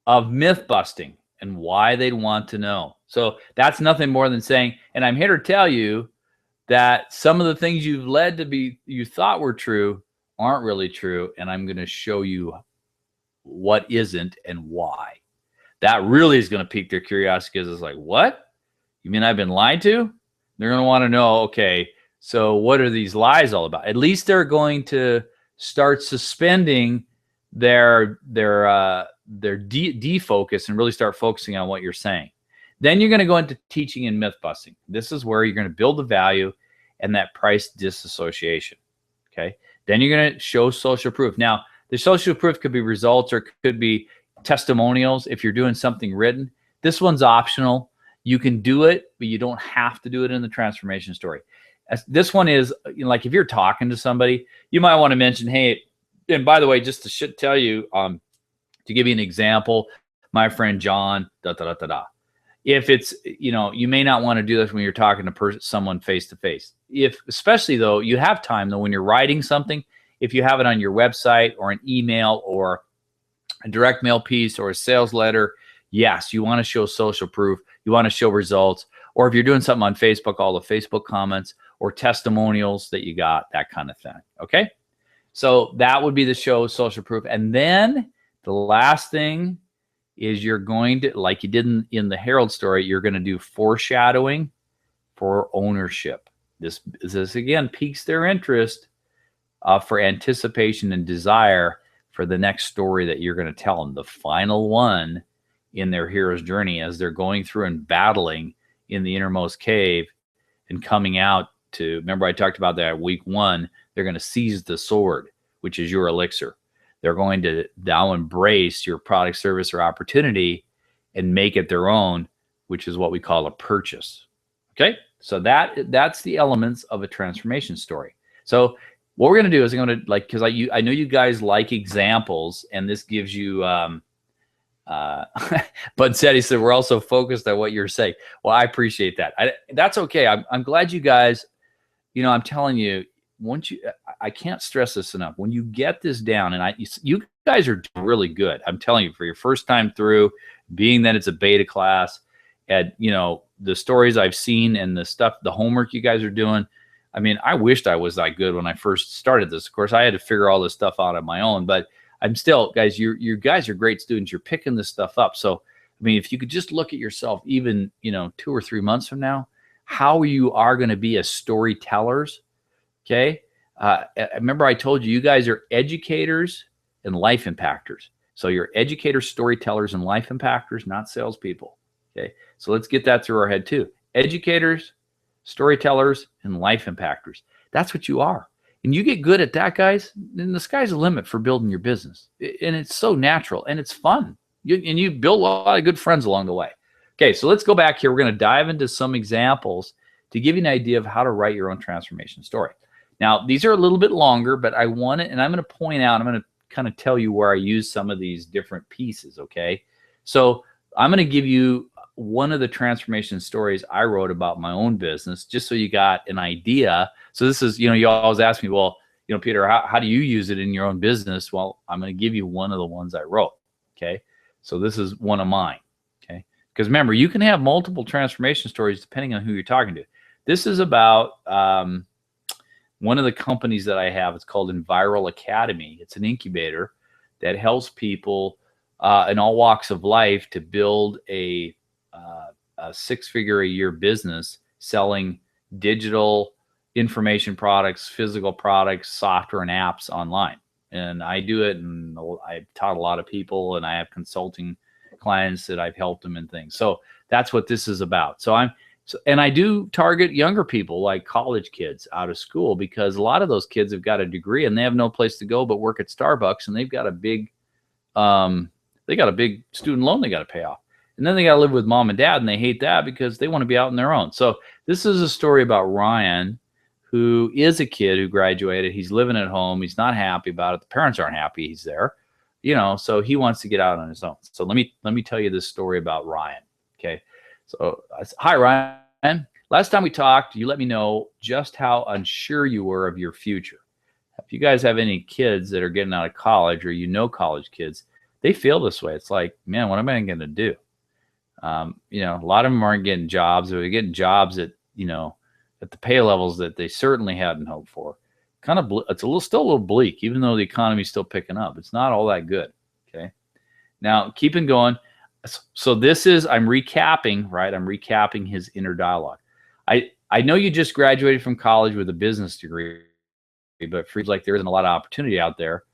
of myth busting and why they'd want to know. So that's nothing more than saying, and I'm here to tell you that some of the things you thought were true aren't really true, and I'm going to show you what isn't and why. That really is going to pique their curiosity, because it's like, what? You mean I've been lied to? They're going to want to know, okay, so what are these lies all about? At least they're going to start suspending their defocus and really start focusing on what you're saying. Then you're going to go into teaching and myth busting. This is where you're going to build the value and that price disassociation. Okay. Then you're going to show social proof. Now, the social proof could be results or could be testimonials if you're doing something written. This one's optional. You can do it, but you don't have to do it in the transformation story. This one is, you know, like if you're talking to somebody, you might want to mention, hey, and by the way, just to tell you, to give you an example, my friend John, If it's, you know, you may not want to do this when you're talking to someone face to face. If, especially though, you have time though when you're writing something, if you have it on your website or an email or a direct mail piece or a sales letter, yes, you want to show social proof. You want to show results. Or if you're doing something on Facebook, all the Facebook comments or testimonials that you got, that kind of thing. Okay. So that would be the show social proof. And then the last thing is you're going to, like you did in the Harold story, you're going to do foreshadowing for ownership. This again piques their interest for anticipation and desire for the next story that you're going to tell them, the final one in their hero's journey as they're going through and battling in the innermost cave and coming out to, remember I talked about that week 1, they're going to seize the sword, which is your elixir. They're going to now embrace your product, service, or opportunity and make it their own, which is what we call a purchase. Okay, so that's the elements of a transformation story. So what we're going to do is I'm going to, like, because I know you guys like examples, and this gives you. Bud said, he said, we're also focused on what you're saying. Well, I appreciate that. That's okay. I'm glad you guys. You know, I'm telling you. Once I can't stress this enough. When you get this down, and you guys are really good. I'm telling you, for your first time through, being that it's a beta class, and you know the stories I've seen and the stuff, the homework you guys are doing. I mean, I wished I was that good when I first started this. Of course, I had to figure all this stuff out on my own, but I'm still, guys. You guys are great students. You're picking this stuff up. So, I mean, if you could just look at yourself, even 2 or 3 months from now, how you are going to be as storytellers. Okay. Remember I told you, you guys are educators and life impactors. So you're educators, storytellers, and life impactors, not salespeople. Okay. So let's get that through our head too. Educators, storytellers, and life impactors. That's what you are. And you get good at that, guys, then the sky's the limit for building your business. And it's so natural and it's fun. You build a lot of good friends along the way. Okay. So let's go back here. We're going to dive into some examples to give you an idea of how to write your own transformation story. Now, these are a little bit longer, but I want it, and I'm going to point out, I'm going to kind of tell you where I use some of these different pieces, okay? So I'm going to give you one of the transformation stories I wrote about my own business, just so you got an idea. So this is, you always ask me, well, Peter, how do you use it in your own business? Well, I'm going to give you one of the ones I wrote, okay? So this is one of mine, okay? Because remember, you can have multiple transformation stories depending on who you're talking to. This is about one of the companies that I have. It's called Enviral Academy. It's an incubator that helps people in all walks of life to build a 6-figure-a-year business selling digital information products, physical products, software, and apps online. And I do it, and I've taught a lot of people, and I have consulting clients that I've helped them in things. So that's what this is about. And I do target younger people, like college kids out of school, because a lot of those kids have got a degree and they have no place to go but work at Starbucks, and they've got a big student loan they got to pay off. And then they got to live with mom and dad, and they hate that because they want to be out on their own. So this is a story about Ryan, who is a kid who graduated. He's living at home. He's not happy about it. The parents aren't happy he's there, so he wants to get out on his own. So let me tell you this story about Ryan. Okay. So, hi, Ryan. Last time we talked, you let me know just how unsure you were of your future. If you guys have any kids that are getting out of college, or college kids, they feel this way. It's like, man, what am I going to do? A lot of them aren't getting jobs, or they're getting jobs at the pay levels that they certainly hadn't hoped for. kind of, it's still a little bleak, even though the economy is still picking up. It's not all that good. Okay. Now, keeping going. So this is, I'm recapping, right? I'm recapping his inner dialogue. I know you just graduated from college with a business degree, but it feels like there isn't a lot of opportunity out there.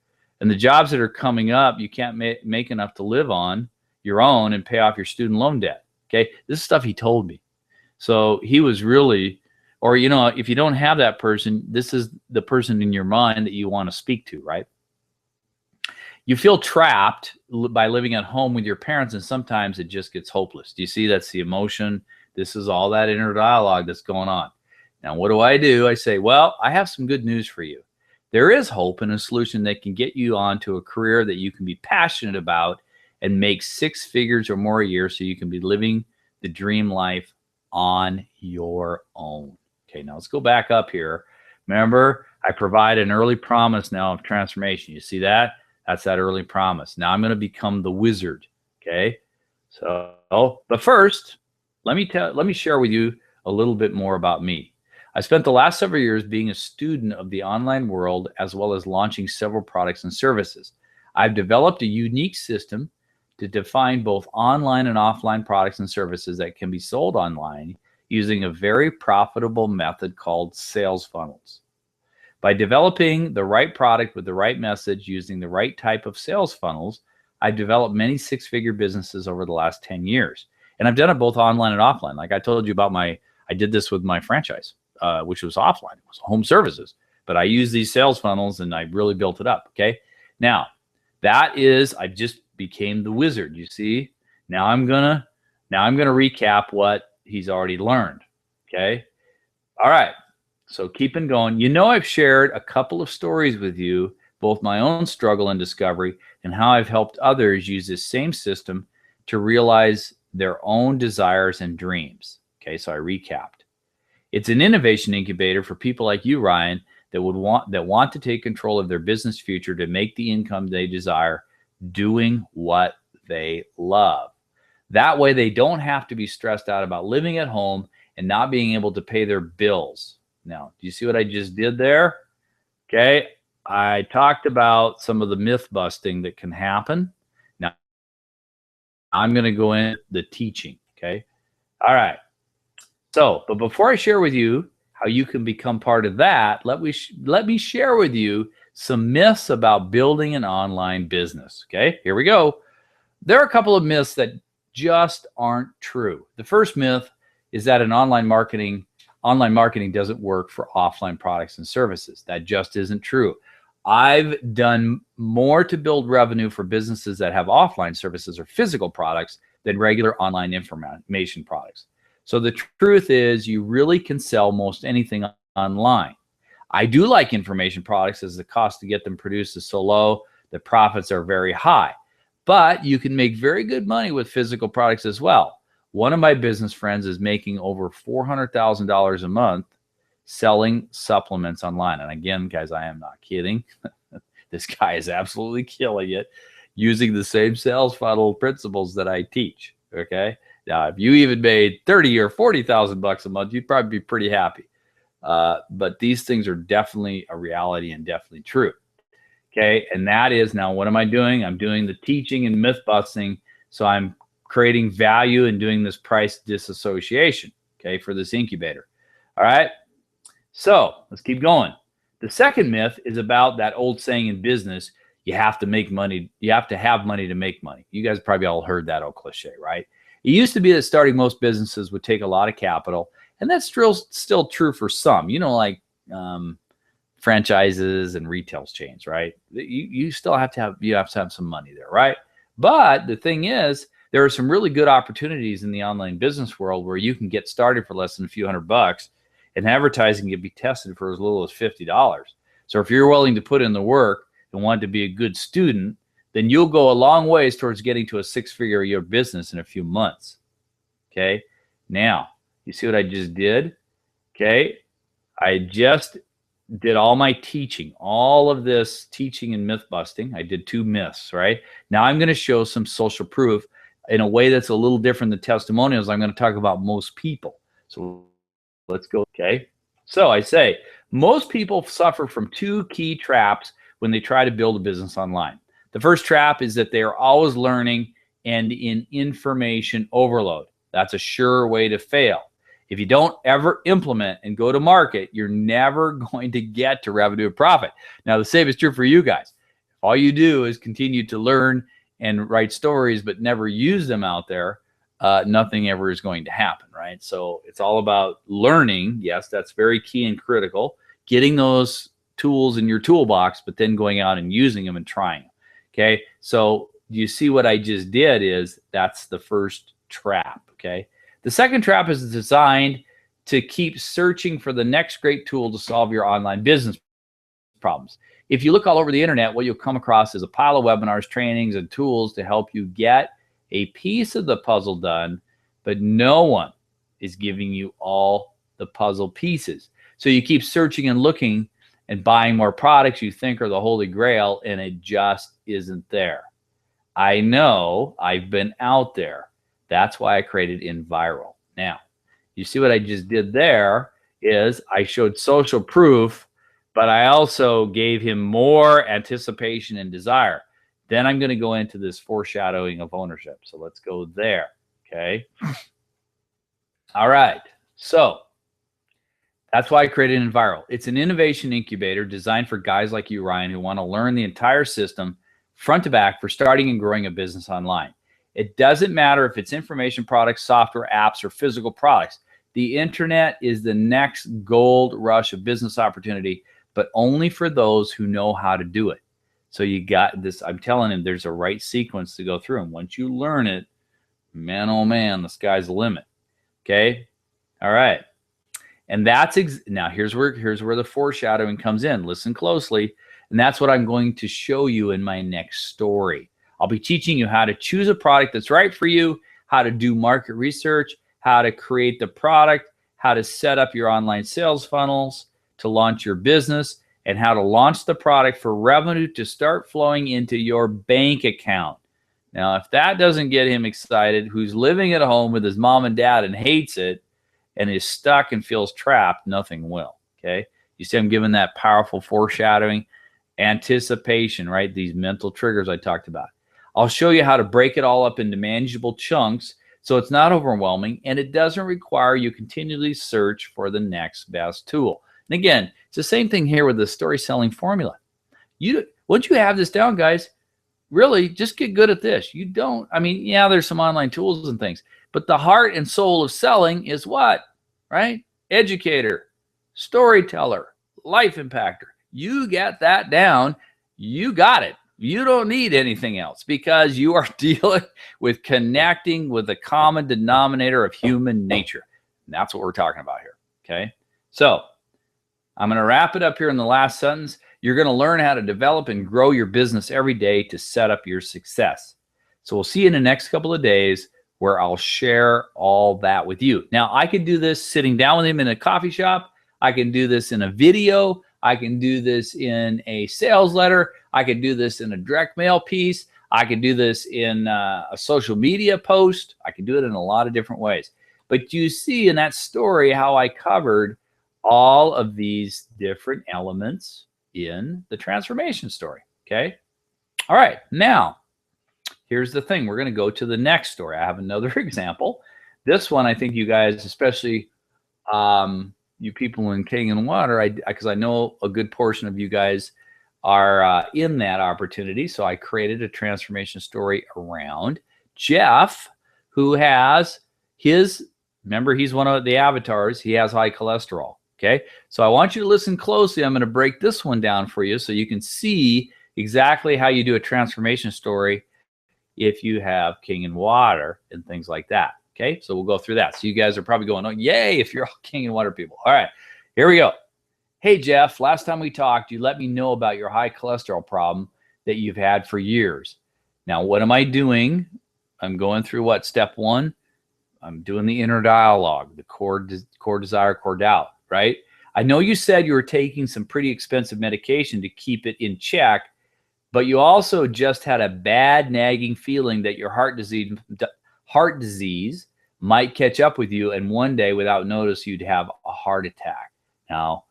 And the jobs that are coming up, you can't make enough to live on your own and pay off your student loan debt. Okay. This is stuff he told me. So he was really, or, you know, if you don't have that person, this is the person in your mind that you want to speak to, right? You feel trapped by living at home with your parents, and sometimes it just gets hopeless. Do you see? That's the emotion. This is all that inner dialogue that's going on. Now, what do? I say, well, I have some good news for you. There is hope and a solution that can get you onto a career that you can be passionate about and make 6 figures or more a year, so you can be living the dream life on your own. Okay, now let's go back up here. Remember, I provide an early promise now of transformation. You see that? That's that early promise. Now I'm going to become the wizard. Okay. So, but first, let me share with you a little bit more about me. I spent the last several years being a student of the online world, as well as launching several products and services. I've developed a unique system to define both online and offline products and services that can be sold online using a very profitable method called sales funnels. By developing the right product with the right message using the right type of sales funnels, I've developed many 6-figure businesses over the last 10 years. And I've done it both online and offline. Like I told you about I did this with my franchise, which was offline. It was home services. But I use these sales funnels and I really built it up. Okay. Now, I just became the wizard. You see? Now I'm gonna recap what he's already learned. Okay. All right. So keeping going, you know, I've shared a couple of stories with you, both my own struggle and discovery, and how I've helped others use this same system to realize their own desires and dreams. Okay, so I recapped. It's an innovation incubator for people like you, Ryan, that want to take control of their business future to make the income they desire, doing what they love. That way, they don't have to be stressed out about living at home and not being able to pay their bills. Now, do you see what I just did there? Okay, I talked about some of the myth busting that can happen. Now, I'm going to go into the teaching. Okay, all right. So, but before I share with you how you can become part of that, let me share with you some myths about building an online business. Okay, here we go. There are a couple of myths that just aren't true. The first myth is that online marketing doesn't work for offline products and services. That just isn't true. I've done more to build revenue for businesses that have offline services or physical products than regular online information products. So the truth is, you really can sell most anything online. I do like information products, as the cost to get them produced is so low, the profits are very high. But you can make very good money with physical products as well. One of my business friends is making over $400,000 a month selling supplements online. And again, guys, I am not kidding. This guy is absolutely killing it using the same sales funnel principles that I teach. Okay. Now, if you even made 30 or 40,000 bucks a month, you'd probably be pretty happy. But these things are definitely a reality and definitely true. Okay. And that is, now what am I doing? I'm doing the teaching and myth busting. So I'm creating value and doing this price disassociation, okay, for this incubator. All right. So let's keep going. The second myth is about that old saying in business, you have to make money. You have to have money to make money. You guys probably all heard that old cliche, right? It used to be that starting most businesses would take a lot of capital, and that's still true for some, you know, like franchises and retail chains, right? You still have to have some money there, right? But the thing is, there are some really good opportunities in the online business world where you can get started for less than a few $100, and advertising can be tested for as little as $50. So if you're willing to put in the work and want to be a good student, then you'll go a long ways towards getting to a 6-figure a year business in a few months. Okay. Now, you see what I just did? Okay. I just did all my teaching, all of this teaching and myth busting. I did 2 myths, right? Now I'm going to show some social proof in a way that's a little different than testimonials. I'm going to talk about most people. So let's go. Okay. So I say, most people suffer from two key traps when they try to build a business online. The first trap is that they are always learning and in information overload. That's a sure way to fail. If you don't ever implement and go to market, you're never going to get to revenue and profit. Now, the same is true for you guys. If all you do is continue to learn and write stories, but never use them out there, nothing ever is going to happen, right? So it's all about learning. Yes, that's very key and critical. Getting those tools in your toolbox, but then going out and using them and trying them. Okay, so you see what I just did is that's the first trap. Okay, the second trap is designed to keep searching for the next great tool to solve your online business problems. If you look all over the internet, what you'll come across is a pile of webinars, trainings, and tools to help you get a piece of the puzzle done, but no one is giving you all the puzzle pieces. So you keep searching and looking and buying more products you think are the holy grail, and it just isn't there. I know, I've been out there. That's why I created Enviral. Now, you see what I just did there is I showed social proof, but I also gave him more anticipation and desire. Then I'm going to go into this foreshadowing of ownership. So let's go there. Okay. All right. So that's why I created Enviral. It's an innovation incubator designed for guys like you, Ryan, who want to learn the entire system front to back for starting and growing a business online. It doesn't matter if it's information products, software, apps, or physical products. The internet is the next gold rush of business opportunity, but only for those who know how to do it. So you got this, I'm telling him there's a right sequence to go through. And once you learn it, man, oh man, the sky's the limit. Okay. All right. And that's, now here's where the foreshadowing comes in. Listen closely. And that's what I'm going to show you in my next story. I'll be teaching you how to choose a product that's right for you, how to do market research, how to create the product, how to set up your online sales funnels to launch your business, and how to launch the product for revenue to start flowing into your bank account. Now, if that doesn't get him excited, who's living at home with his mom and dad and hates it and is stuck and feels trapped, nothing will. Okay. You see, I'm giving that powerful foreshadowing, anticipation, right? These mental triggers I talked about. I'll show you how to break it all up into manageable chunks so it's not overwhelming and it doesn't require you continually search for the next best tool. And again, it's the same thing here with the story selling formula. Once you have this down, guys, really just get good at this. You don't, I mean, yeah, there's some online tools and things, but the heart and soul of selling is what, right? Educator, storyteller, life impactor. You get that down, you got it. You don't need anything else because you are dealing with connecting with the common denominator of human nature. And that's what we're talking about here. Okay. So I'm going to wrap it up here in the last sentence. You're going to learn how to develop and grow your business every day to set up your success. So we'll see you in the next couple of days where I'll share all that with you. Now, I could do this sitting down with him in a coffee shop. I can do this in a video. I can do this in a sales letter. I could do this in a direct mail piece. I could do this in a social media post. I can do it in a lot of different ways. But you see in that story how I covered all of these different elements in the transformation story. Okay. All right. Now, here's the thing. We're going to go to the next story. I have another example. This one, I think you guys, especially you people in King and Water, because I know a good portion of you guys are in that opportunity. So I created a transformation story around Jeff, who has remember, he's one of the avatars. He has high cholesterol. Okay. So I want you to listen closely. I'm going to break this one down for you so you can see exactly how you do a transformation story if you have King and Water and things like that. Okay, so we'll go through that. So you guys are probably going, oh, yay, if you're all King and Water people. All right, here we go. Hey, Jeff, last time we talked, you let me know about your high cholesterol problem that you've had for years. Now, what am I doing? I'm going through what? Step one, I'm doing the inner dialogue, the core desire, core doubt, right? I know you said you were taking some pretty expensive medication to keep it in check, but you also just had a bad nagging feeling that your heart disease might catch up with you, and one day without notice you'd have a heart attack. Now,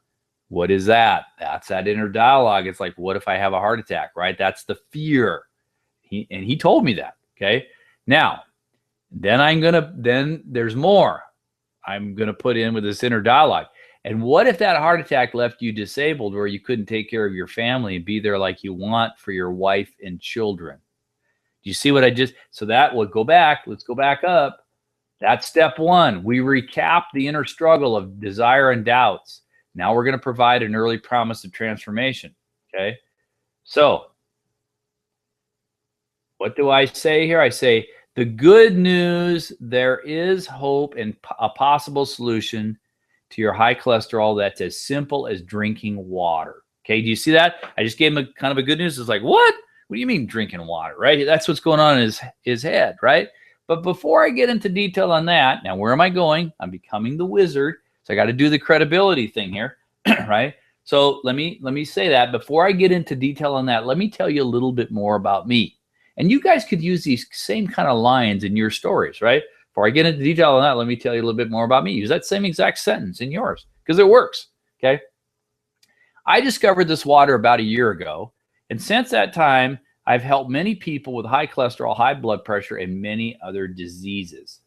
what is that? That's that inner dialogue. It's like, what if I have a heart attack, right? That's the fear. He told me that, okay? Now, then there's more I'm going to put in with this inner dialogue. And what if that heart attack left you disabled where you couldn't take care of your family and be there like you want for your wife and children? Do you see what I just, so that would go back. Let's go back up. That's step one. We recap the inner struggle of desire and doubts. Now we're going to provide an early promise of transformation. Okay. So what do I say here? I say, the good news, there is hope and a possible solution to your high cholesterol that's as simple as drinking water. Okay, do you see that? I just gave him a kind of a good news. It's like, what? What do you mean drinking water, right? That's what's going on in his head, right? But before I get into detail on that, now where am I going? I'm becoming the wizard. So I got to do the credibility thing here, right? So let me say that. Before I get into detail on that, let me tell you a little bit more about me. And you guys could use these same kind of lines in your stories, right? Before I get into detail on that, let me tell you a little bit more about me. Use that same exact sentence in yours because it works, okay? I discovered this water about a year ago. And since that time, I've helped many people with high cholesterol, high blood pressure, and many other diseases,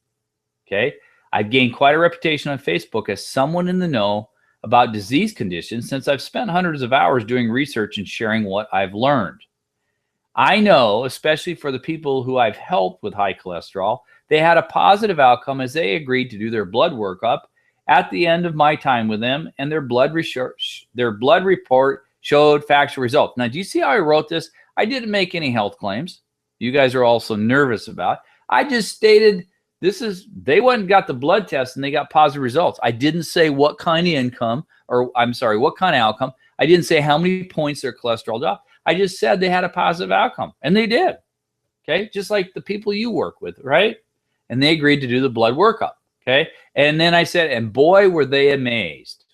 okay? I've gained quite a reputation on Facebook as someone in the know about disease conditions since I've spent hundreds of hours doing research and sharing what I've learned. I know, especially for the people who I've helped with high cholesterol, they had a positive outcome as they agreed to do their blood workup at the end of my time with them, and their blood report showed factual results. Now, do you see how I wrote this? I didn't make any health claims. You guys are also nervous about. I just stated they went and got the blood test and they got positive results. I didn't say what kind of income, what kind of outcome. I didn't say how many points their cholesterol dropped. I just said they had a positive outcome, and they did, okay? Just like the people you work with, right? And they agreed to do the blood workup, okay? And then I said, and boy, were they amazed.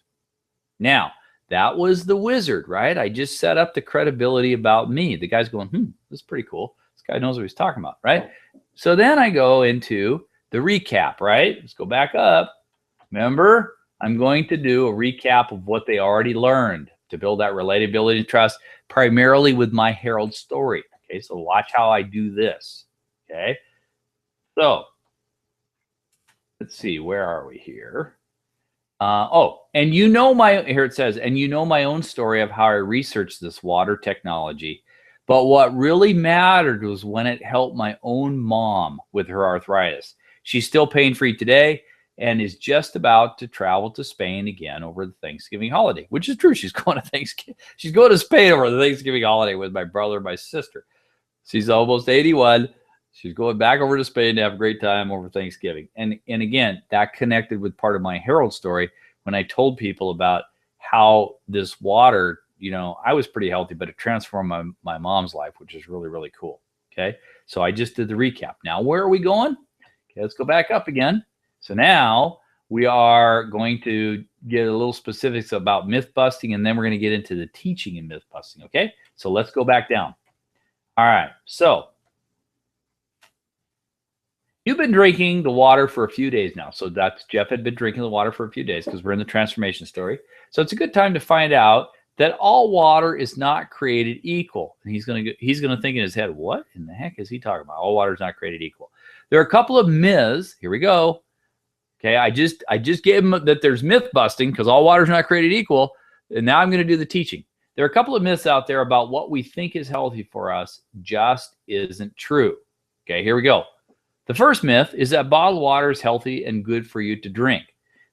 Now, that was the wizard, right? I just set up the credibility about me. The guy's going, this is pretty cool. This guy knows what he's talking about, right? So then I go into the recap, right? Let's go back up. Remember, I'm going to do a recap of what they already learned to build that relatability and trust, primarily with my Harold story. Okay, so watch how I do this. Okay, so let's see, where are we here? And here it says, and you know my own story of how I researched this water technology. But what really mattered was when it helped my own mom with her arthritis. She's still pain-free today and is just about to travel to Spain again over the Thanksgiving holiday, which is true. She's going to Spain over the Thanksgiving holiday with my brother and my sister. She's almost 81. She's going back over to Spain to have a great time over Thanksgiving. And again, that connected with part of my Harold story when I told people about how this water, I was pretty healthy, but it transformed my mom's life, which is really, really cool. Okay. So I just did the recap. Now, where are we going? Okay, let's go back up again. So now we are going to get a little specifics about myth busting, and then we're going to get into the teaching and myth busting. Okay, so let's go back down. All right, so you've been drinking the water for a few days now. So Jeff had been drinking the water for a few days because we're in the transformation story. So it's a good time to find out that all water is not created equal. And he's going to think in his head, what in the heck is he talking about? All water is not created equal. There are a couple of myths. Here we go. Okay, I just gave him that there's myth busting because all water is not created equal. And now I'm going to do the teaching. There are a couple of myths out there about what we think is healthy for us just isn't true. Okay, here we go. The first myth is that bottled water is healthy and good for you to drink.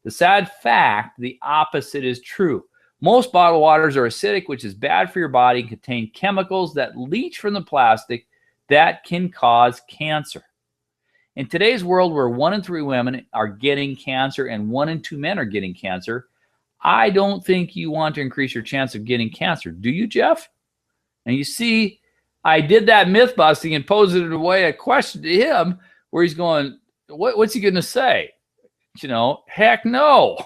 The sad fact, the opposite is true. Most bottled waters are acidic, which is bad for your body, and contain chemicals that leach from the plastic that can cause cancer. In today's world where 1 in 3 women are getting cancer and 1 in 2 men are getting cancer, I don't think you want to increase your chance of getting cancer. Do you, Jeff? And you see, I did that myth busting and posed it away a question to him where he's going, what's he going to say? Heck no.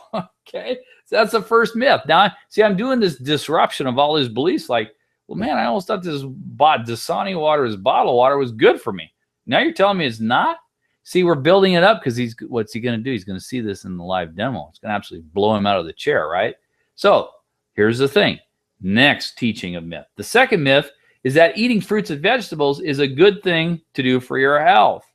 Okay. So that's the first myth. Now, see, I'm doing this disruption of all his beliefs. Like, well, man, I almost thought this Dasani water, this bottled water was good for me. Now you're telling me it's not? See, we're building it up because what's he going to do? He's going to see this in the live demo. It's going to absolutely blow him out of the chair, right? So here's the thing. Next teaching of myth. The second myth is that eating fruits and vegetables is a good thing to do for your health.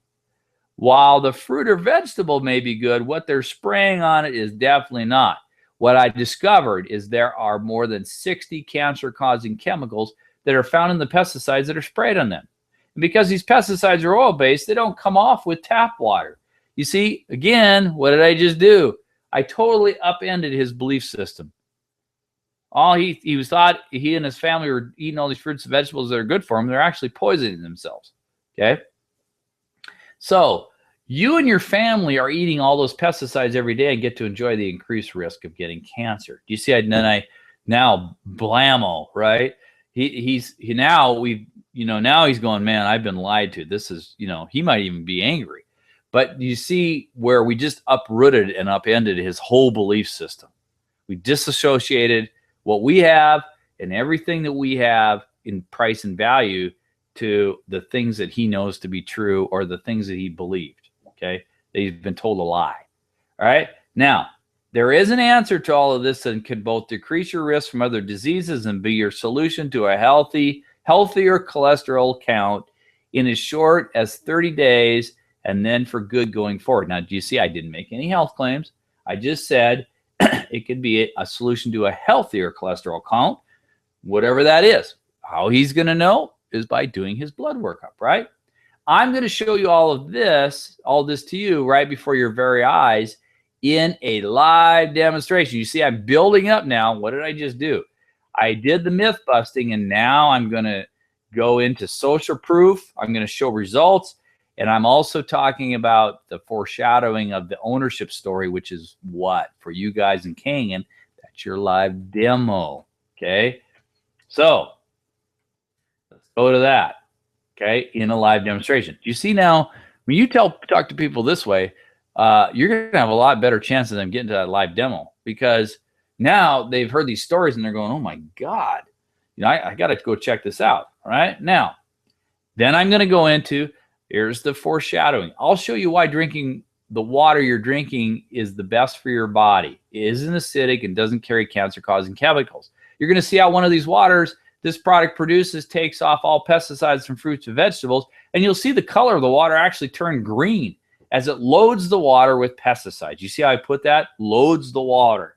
While the fruit or vegetable may be good, what they're spraying on it is definitely not. What I discovered is there are more than 60 cancer-causing chemicals that are found in the pesticides that are sprayed on them. And because these pesticides are oil-based, they don't come off with tap water. You see, again, what did I just do? I totally upended his belief system. All he was thought he and his family were eating all these fruits and vegetables that are good for them. They're actually poisoning themselves. Okay? So you and your family are eating all those pesticides every day and get to enjoy the increased risk of getting cancer. Do you see? Now blammo, right? Now he's going, man, I've been lied to. This is, he might even be angry. But you see where we just uprooted and upended his whole belief system. We disassociated what we have and everything that we have in price and value to the things that he knows to be true or the things that he believed, okay? That he's been told a lie, all right? Now, there is an answer to all of this and can both decrease your risk from other diseases and be your solution to a healthier cholesterol count in as short as 30 days and then for good going forward. Now, do you see I didn't make any health claims? I just said it could be a solution to a healthier cholesterol count, whatever that is. How he's going to know is by doing his blood workup, right? I'm going to show you all this to you right before your very eyes in a live demonstration. You see, I'm building up now. What did I just do? I did the myth busting, and now I'm going to go into social proof. I'm going to show results, and I'm also talking about the foreshadowing of the ownership story, which is what? For you guys in Kangen, that's your live demo, okay? So let's go to that, okay, in a live demonstration. You see now, when you talk to people this way, you're going to have a lot better chance of them getting to that live demo because now they've heard these stories and they're going, oh my God, I got to go check this out. All right. Now, then I'm going to go into, here's the foreshadowing. I'll show you why drinking the water you're drinking is the best for your body. It isn't acidic and doesn't carry cancer-causing chemicals. You're going to see how one of these waters this product produces takes off all pesticides from fruits and vegetables, and you'll see the color of the water actually turn green as it loads the water with pesticides. You see how I put that? Loads the water,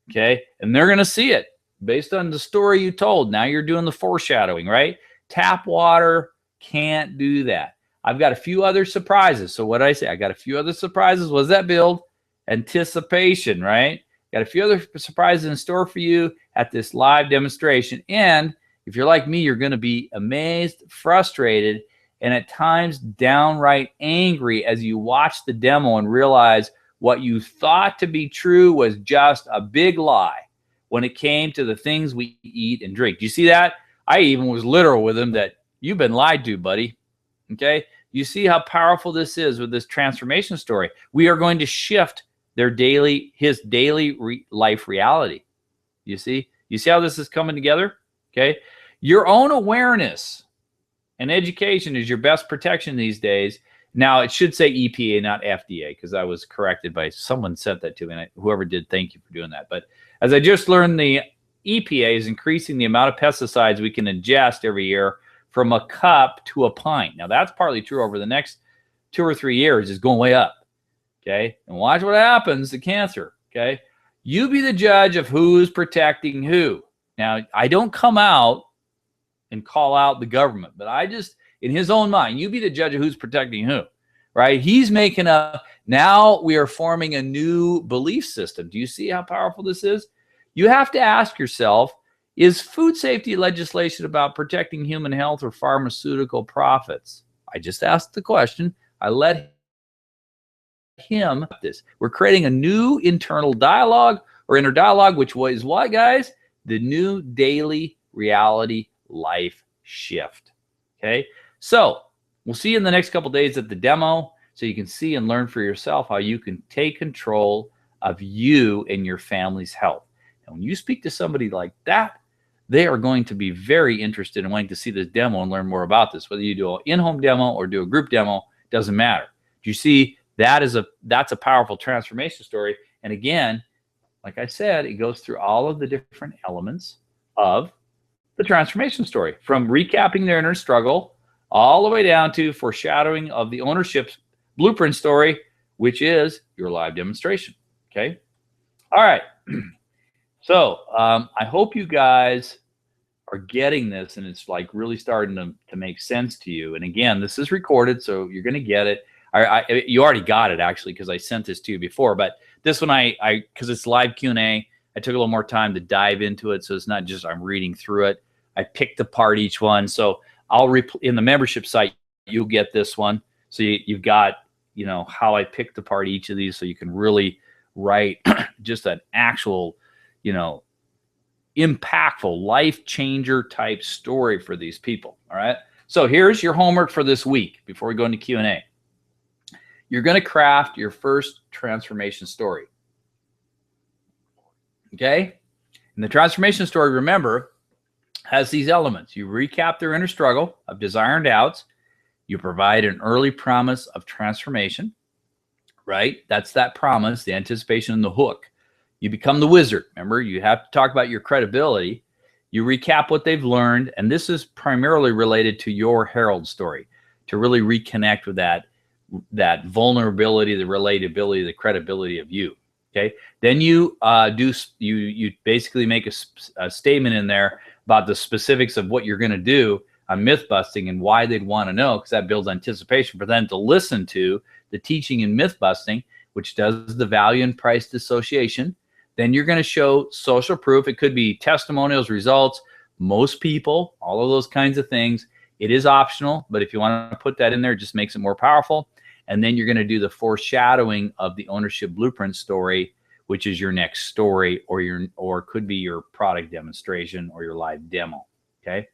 okay? And they're going to see it based on the story you told. Now you're doing the foreshadowing, right? Tap water can't do that. I've got a few other surprises. So what did I say? I got a few other surprises. What does that build? Anticipation, right? Got a few other surprises in store for you at this live demonstration. And if you're like me, you're going to be amazed, frustrated, and at times downright angry as you watch the demo and realize what you thought to be true was just a big lie when it came to the things we eat and drink. Do you see that? I even was literal with him that you've been lied to, buddy. Okay? You see how powerful this is with this transformation story. We are going to shift his daily life reality. You see how this is coming together? Okay? Your own awareness and education is your best protection these days. Now, it should say EPA, not FDA, because I was corrected by someone sent that to me. And whoever did, thank you for doing that. But as I just learned, the EPA is increasing the amount of pesticides we can ingest every year from a cup to a pint. Now, that's partly true over the next 2 or 3 years. It's going way up. Okay? And watch what happens to cancer. Okay? You be the judge of who's protecting who. Now, I don't come out and call out the government, but I just, in his own mind, you be the judge of who's protecting who, right? He's making now we are forming a new belief system. Do you see how powerful this is? You have to ask yourself, is food safety legislation about protecting human health or pharmaceutical profits? I just asked the question. I let him this. We're creating a new internal dialogue or inner dialogue, which was what, guys? The new daily reality life shift. Okay, so we'll see you in the next couple days at the demo so you can see and learn for yourself how you can take control of you and your family's health. And when you speak to somebody like that, they are going to be very interested in wanting to see this demo and learn more about this. Whether you do an in-home demo or do a group demo, doesn't matter. Do you see that's a powerful transformation story? And again, like I said, it goes through all of the different elements of the transformation story, from recapping their inner struggle all the way down to foreshadowing of the ownership blueprint story, which is your live demonstration. Okay. All right. So I hope you guys are getting this and it's like really starting to make sense to you. And again, this is recorded, so you're going to get it. You already got it actually, because I sent this to you before, but this one because it's live Q&A, I took a little more time to dive into it. So it's not just I'm reading through it. I picked apart each one. So in the membership site, you'll get this one. So you've got, how I picked apart each of these, so you can really write just an actual, impactful, life changer type story for these people. All right. So here's your homework for this week before we go into Q&A. You're going to craft your first transformation story. Okay. And the transformation story, remember, has these elements. You recap their inner struggle of desire and doubts. You provide an early promise of transformation, right? That's that promise, the anticipation and the hook. You become the wizard. Remember, you have to talk about your credibility. You recap what they've learned. And this is primarily related to your Harold story, to really reconnect with that vulnerability, the relatability, the credibility of you. Okay. Then you you basically make a statement in there about the specifics of what you're going to do on myth busting and why they'd want to know, because that builds anticipation for them to listen to the teaching in myth busting, which does the value and price dissociation. Then you're going to show social proof. It could be testimonials, results, most people, all of those kinds of things. It is optional, but if you want to put that in there, it just makes it more powerful. And then you're going to do the foreshadowing of the ownership blueprint story, which is your next story, or could be your product demonstration or your live demo. Okay.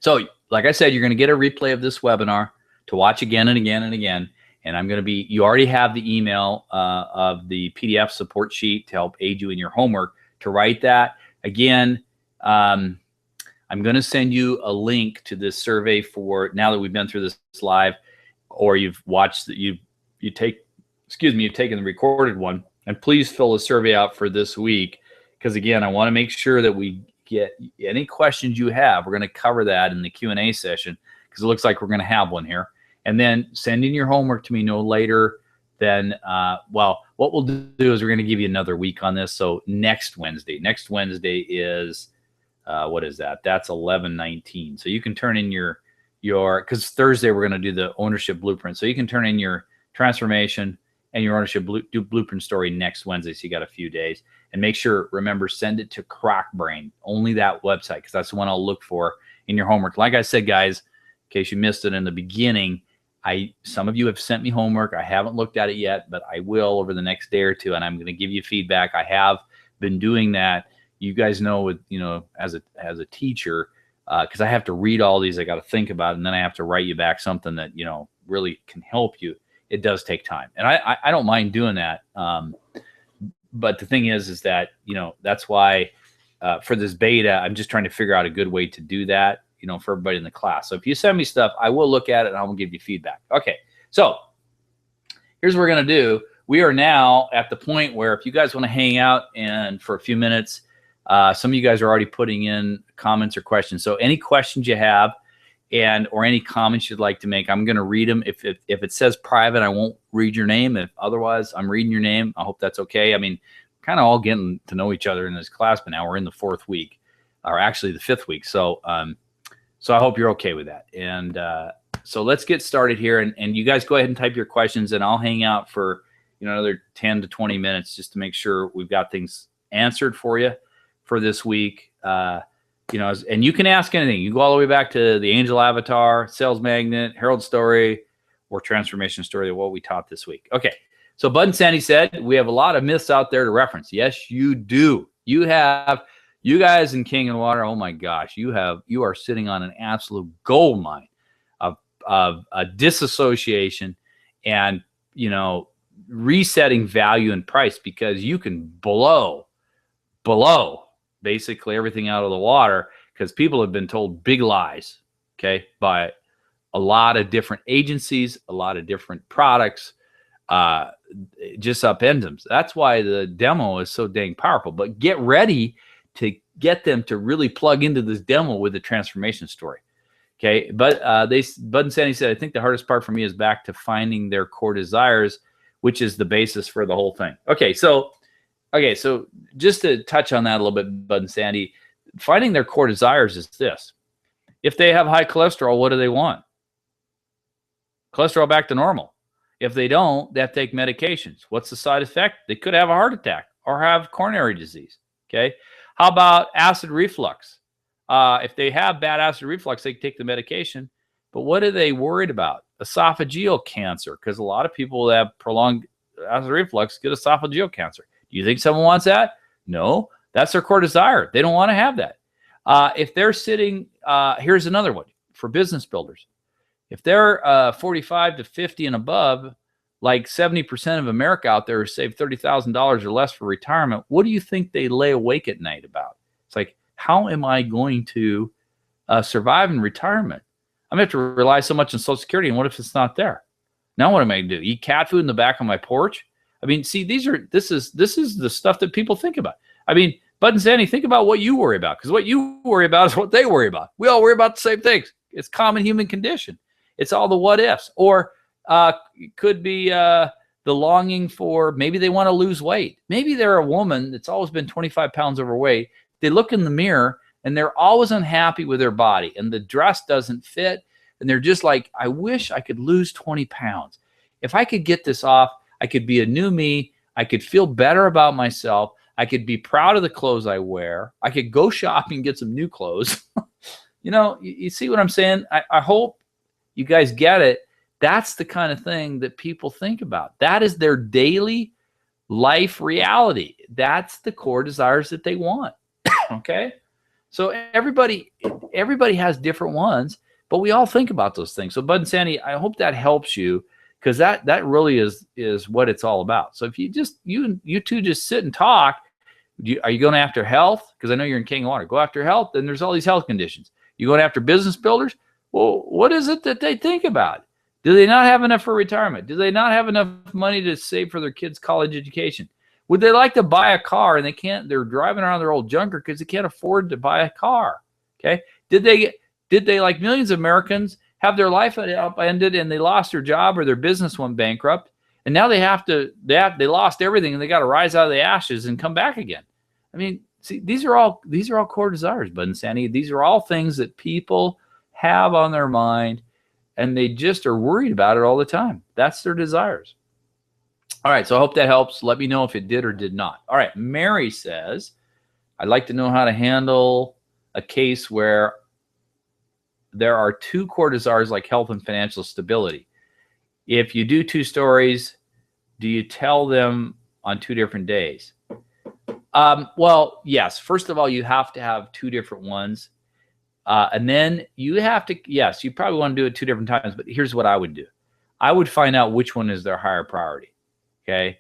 So like I said, you're going to get a replay of this webinar to watch again and again and again. And you already have the email of the PDF support sheet to help aid you in your homework to write that. Again, I'm going to send you a link to this survey for now that we've been through this live, or you've watched that you've taken the recorded one, and please fill the survey out for this week. Because again, I want to make sure that we get any questions you have. We're going to cover that in the Q&A session, because it looks like we're going to have one here. And then send in your homework to me no later than, what we'll do is we're going to give you another week on this. So next Wednesday is, what is that? That's 11/19. So you can turn in your, because Thursday we're going to do the ownership blueprint. So you can turn in your transformation and your ownership blueprint story next Wednesday. So you got a few days. And make sure, remember, send it to Crockbrain, only that website, because that's the one I'll look for in your homework. Like I said, guys, in case you missed it in the beginning, some of you have sent me homework. I haven't looked at it yet, but I will over the next day or two, and I'm going to give you feedback. I have been doing that. You guys know, as a teacher, because I have to read all these, I got to think about it, and then I have to write you back something that really can help you. It does take time, and I don't mind doing that. But the thing is that that's why for this beta, I'm just trying to figure out a good way to do that, for everybody in the class. So if you send me stuff, I will look at it and I will give you feedback. Okay. So here's what we're going to do. We are now at the point where if you guys want to hang out and for a few minutes, some of you guys are already putting in comments or questions. So any questions you have or any comments you'd like to make, I'm going to read them. If it says private, I won't read your name. If otherwise, I'm reading your name. I hope that's okay. I mean, kind of all getting to know each other in this class, but now we're in the 4th week, or actually the 5th week. So, so I hope you're okay with that. And so let's get started here. And you guys go ahead and type your questions, and I'll hang out for another 10 to 20 minutes just to make sure we've got things answered for you for this week. And you can ask anything. You go all the way back to the Angel Avatar, Sales Magnet, Harold Story, or Transformation Story, what we taught this week. Okay. So Bud and Sandy said, we have a lot of myths out there to reference. Yes, you do. You guys in King and Water, oh my gosh, you are sitting on an absolute gold mine of disassociation and, resetting value and price, because you can blow basically everything out of the water, because people have been told big lies, okay, by a lot of different agencies, a lot of different products, just upends them. That's why the demo is so dang powerful. But get ready to get them to really plug into this demo with the transformation story. Okay, but Bud and Sandy said, I think the hardest part for me is back to finding their core desires, which is the basis for the whole thing. Okay, so just to touch on that a little bit, Bud and Sandy, finding their core desires is this. If they have high cholesterol, what do they want? Cholesterol back to normal. If they don't, they have to take medications. What's the side effect? They could have a heart attack or have coronary disease. Okay, how about acid reflux? If they have bad acid reflux, they can take the medication. But what are they worried about? Esophageal cancer, because a lot of people that have prolonged acid reflux get esophageal cancer. Do you think someone wants that? No, that's their core desire. They don't want to have that. If they're sitting, here's another one for business builders. If they're 45 to 50 and above, like 70% of America out there save $30,000 or less for retirement, what do you think they lay awake at night about? It's like, how am I going to survive in retirement? I'm going to have to rely so much on Social Security, and what if it's not there? Now what am I going to do? Eat cat food in the back of my porch? I mean, see, this is the stuff that people think about. I mean, Bud and Sandy, think about what you worry about, because what you worry about is what they worry about. We all worry about the same things. It's common human condition. It's all the what ifs. Or it could be the longing for, maybe they want to lose weight. Maybe they're a woman that's always been 25 pounds overweight. They look in the mirror and they're always unhappy with their body, and the dress doesn't fit. And they're just like, I wish I could lose 20 pounds. If I could get this off, I could be a new me. I could feel better about myself. I could be proud of the clothes I wear. I could go shopping and get some new clothes. You see what I'm saying? I hope you guys get it. That's the kind of thing that people think about. That is their daily life reality. That's the core desires that they want. Okay? So everybody has different ones, but we all think about those things. So Bud and Sandy, I hope that helps you, because that really is what it's all about. So if you two just sit and talk, are you going after health? Because I know you're in King of Water. Go after health, then there's all these health conditions. You going after business builders? Well, what is it that they think about? Do they not have enough for retirement? Do they not have enough money to save for their kids' college education? Would they like to buy a car and they're driving around their old junker because they can't afford to buy a car? Okay. Did they, like millions of Americans, have their life upended and they lost their job or their business went bankrupt, and now they lost everything and they got to rise out of the ashes and come back again? I mean, see, these are all core desires, Bud and Sandy. These are all things that people have on their mind, and they just are worried about it all the time. That's their desires. All right, so I hope that helps. Let me know if it did or did not. All right, Mary says, I'd like to know how to handle a case where there are two core desires like health and financial stability. If you do two stories, do you tell them on 2 different days? Well, yes. First of all, you have to have 2 different ones. And then you have to, yes, you probably want to do it 2 different times, but here's what I would do. I would find out which one is their higher priority. Okay.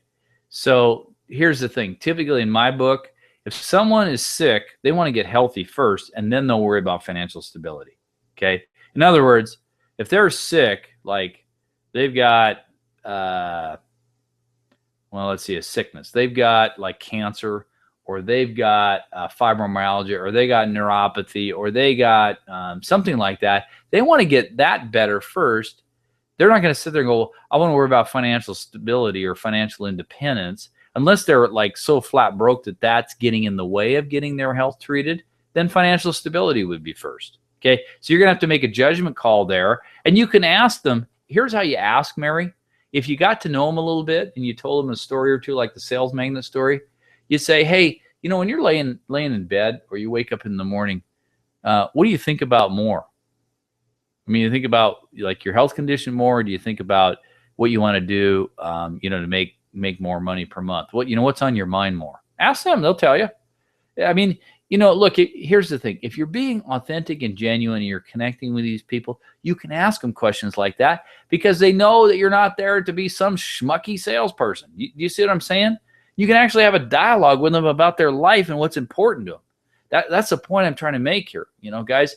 So here's the thing. Typically in my book, if someone is sick, they want to get healthy first, and then they'll worry about financial stability. Okay. In other words, if they're sick, like they've got, a sickness, they've got like cancer, or they've got fibromyalgia, or they got neuropathy, or they got something like that. They want to get that better first. They're not going to sit there and go, I want to worry about financial stability or financial independence, unless they're like so flat broke that that's getting in the way of getting their health treated. Then financial stability would be first. Okay. So you're going to have to make a judgment call there, and you can ask them. Here's how you ask, Mary. If you got to know them a little bit and you told them a story or two, like the sales magnet story, you say, hey, when you're laying in bed or you wake up in the morning, what do you think about more? I mean, you think about like your health condition more? Or do you think about what you want to do, to make more money per month? What's on your mind more? Ask them; they'll tell you. I mean, look. Here's the thing: if you're being authentic and genuine, and you're connecting with these people, you can ask them questions like that because they know that you're not there to be some schmucky salesperson. You see what I'm saying? You can actually have a dialogue with them about their life and what's important to them. That's the point I'm trying to make here. Guys,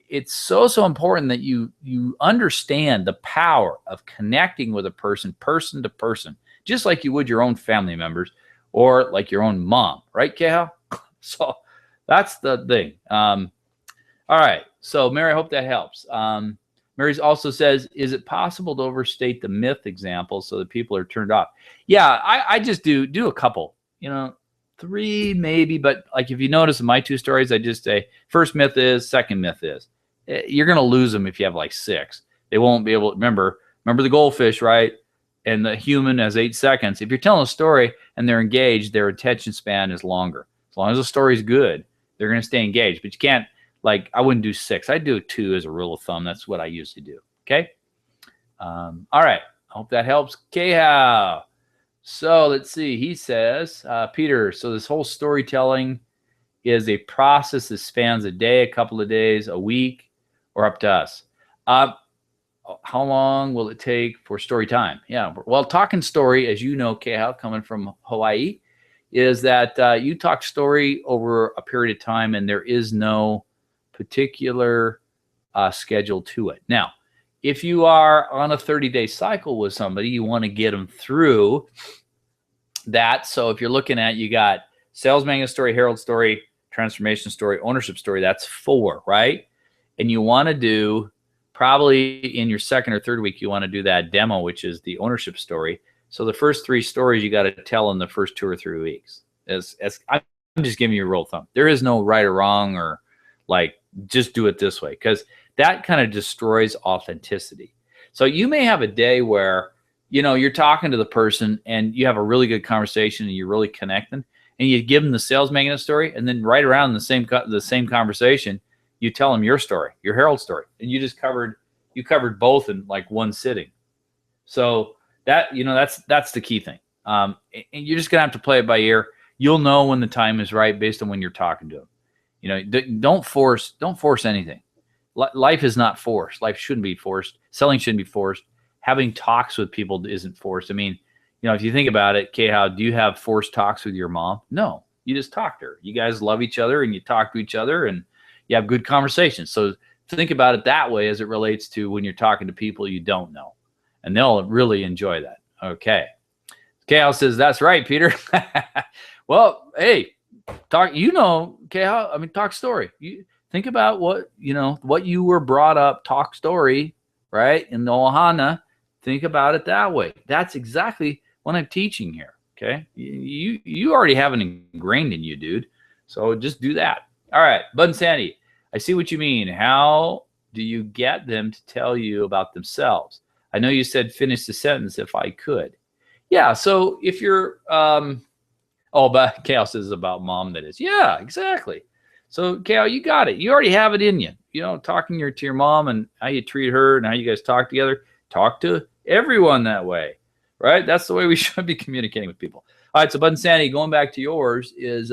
it's so important that you understand the power of connecting with a person to person, just like you would your own family members or like your own mom, right, Kehal? So that's the thing. All right. So Mary, I hope that helps. Mary also says, is it possible to overstate the myth example so that people are turned off? Yeah, I just do a couple, 3 maybe, but like if you notice in my 2 stories, I just say first myth is, second myth is. You're going to lose them if you have like 6. They won't be able to remember the goldfish, right? And the human has 8 seconds. If you're telling a story and they're engaged, their attention span is longer. As long as the story's good, they're going to stay engaged. But you can't, like, I wouldn't do 6. I'd do 2 as a rule of thumb. That's what I usually do. Okay. All right. I hope that helps. Kehal. So let's see. He says, Peter, so this whole storytelling is a process that spans a day, a couple of days, a week, or up to us. How long will it take for story time? Yeah. Well, talking story, as you know, Kehal, coming from Hawaii, is that you talk story over a period of time and there is no particular schedule to it. Now, if you are on a 30-day cycle with somebody, you want to get them through that. So if you're looking at, you got sales magnet story, herald story, transformation story, ownership story, that's 4, right? And you want to do probably in your second or third week, you want to do that demo, which is the ownership story. So the first 3 stories you got to tell in the first 2 or 3 weeks. As I'm just giving you a rule of thumb. There is no right or wrong or like just do it this way, because that kind of destroys authenticity. So you may have a day where, you're talking to the person and you have a really good conversation and you're really connecting, and you give them the sales magnet story, and then right around the same conversation, you tell them your story, your herald story, and you covered both in like one sitting. So that, that's the key thing. And you're just gonna have to play it by ear. You'll know when the time is right based on when you're talking to them. Don't force anything. Life is not forced. Life shouldn't be forced. Selling shouldn't be forced. Having talks with people isn't forced. I mean, if you think about it, Kehal, do you have forced talks with your mom? No, you just talk to her. You guys love each other and you talk to each other and you have good conversations. So think about it that way as it relates to when you're talking to people you don't know, and they'll really enjoy that. Okay. Kehal says, that's right, Peter. Well, hey, talk, Kehal, talk story. You think about what you were brought up, talk story, right? In the Ohana, think about it that way. That's exactly what I'm teaching here. Okay. You already have it ingrained in you, dude. So just do that. All right. Bud and Sandy, I see what you mean. How do you get them to tell you about themselves? I know you said finish the sentence if I could. Yeah. So if you're, but Kehal says about mom, that is. Yeah, exactly. So Kehal, you got it. You already have it in you. Talking to your mom and how you treat her and how you guys talk together. Talk to everyone that way, right? That's the way we should be communicating with people. All right. So Bud and Sandy, going back to yours is,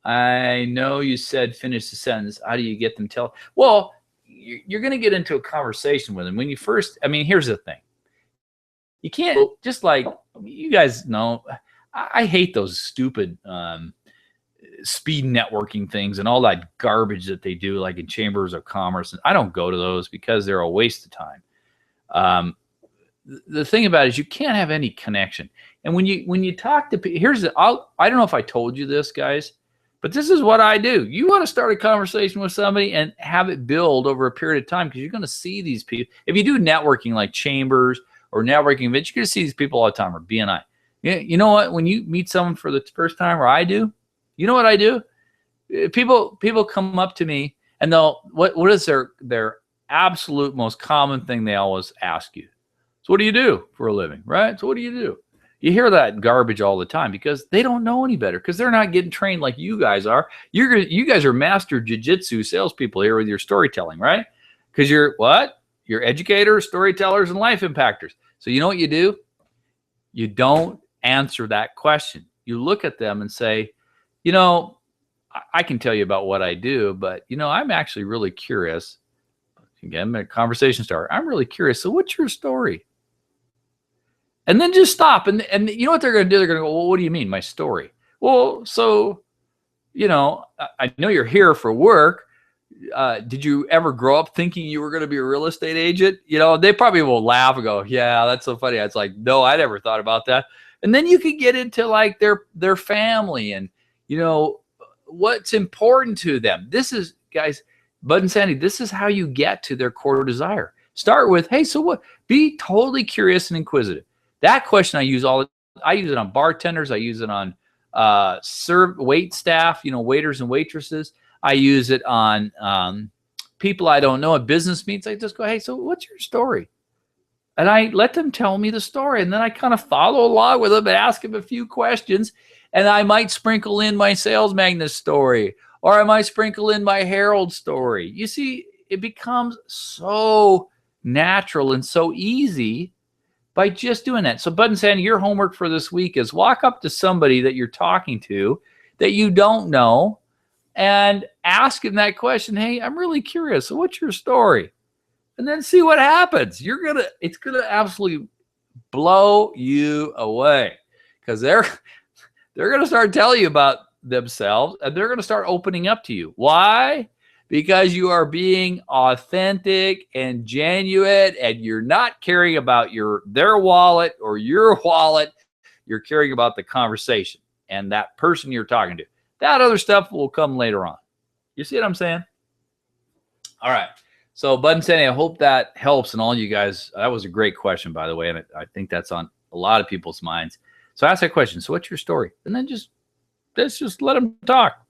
I know you said finish the sentence. How do you get them tell? Well, you're going to get into a conversation with them when you first. Here's the thing. You can't just like you guys know. I hate those stupid speed networking things and all that garbage that they do, like in chambers of commerce. And I don't go to those because they're a waste of time. The thing about it is you can't have any connection. And when you talk to people, I don't know if I told you this, guys, but this is what I do. You want to start a conversation with somebody and have it build over a period of time, because you're going to see these people. If you do networking like chambers or networking events, you're going to see these people all the time, or BNI. You know what? When you meet someone for the first time, or I do, you know what I do? People come up to me and what is their absolute most common thing they always ask you? So what do you do for a living, right? So what do you do? You hear that garbage all the time because they don't know any better, because they're not getting trained like you guys are. You guys are master jiu-jitsu salespeople here with your storytelling, right? Because you're what? You're educators, storytellers, and life impactors. So you know what you do? You don't answer that question. You look at them and say, I can tell you about what I do, but I'm actually really curious. Again, a conversation starter. I'm really curious. So what's your story? And then just stop. And you know what they're going to do? They're going to go, well, what do you mean, my story? Well, so, I know you're here for work. did you ever grow up thinking you were going to be a real estate agent? You know, they probably will laugh and go, yeah, that's so funny. It's like, no, I never thought about that. And then you could get into like their family and, you know, what's important to them. This is, guys, Bud and Sandy, this is how you get to their core desire. Start with, hey, so what? Be totally curious and inquisitive. That question I use it on bartenders. I use it on wait staff, you know, waiters and waitresses. I use it on people I don't know at business meetings. I just go, hey, so what's your story? And I let them tell me the story. And then I kind of follow along with them and ask them a few questions. And I might sprinkle in my Sales Magnus story, or I might sprinkle in my Herald story. You see, it becomes so natural and so easy by just doing that. So Bud and Sandy, your homework for this week is walk up to somebody that you're talking to that you don't know and ask him that question. Hey, I'm really curious. So what's your story? And then see what happens. It's gonna absolutely blow you away, because they're gonna start telling you about themselves, and they're gonna start opening up to you. Why? Because you are being authentic and genuine, and you're not caring about their wallet or your wallet. You're caring about the conversation and that person you're talking to. That other stuff will come later on. You see what I'm saying? All right. So, Bud and Sandy, I hope that helps. And all you guys, that was a great question, by the way. And I think that's on a lot of people's minds. So ask that question. So what's your story? And then let's just let them talk.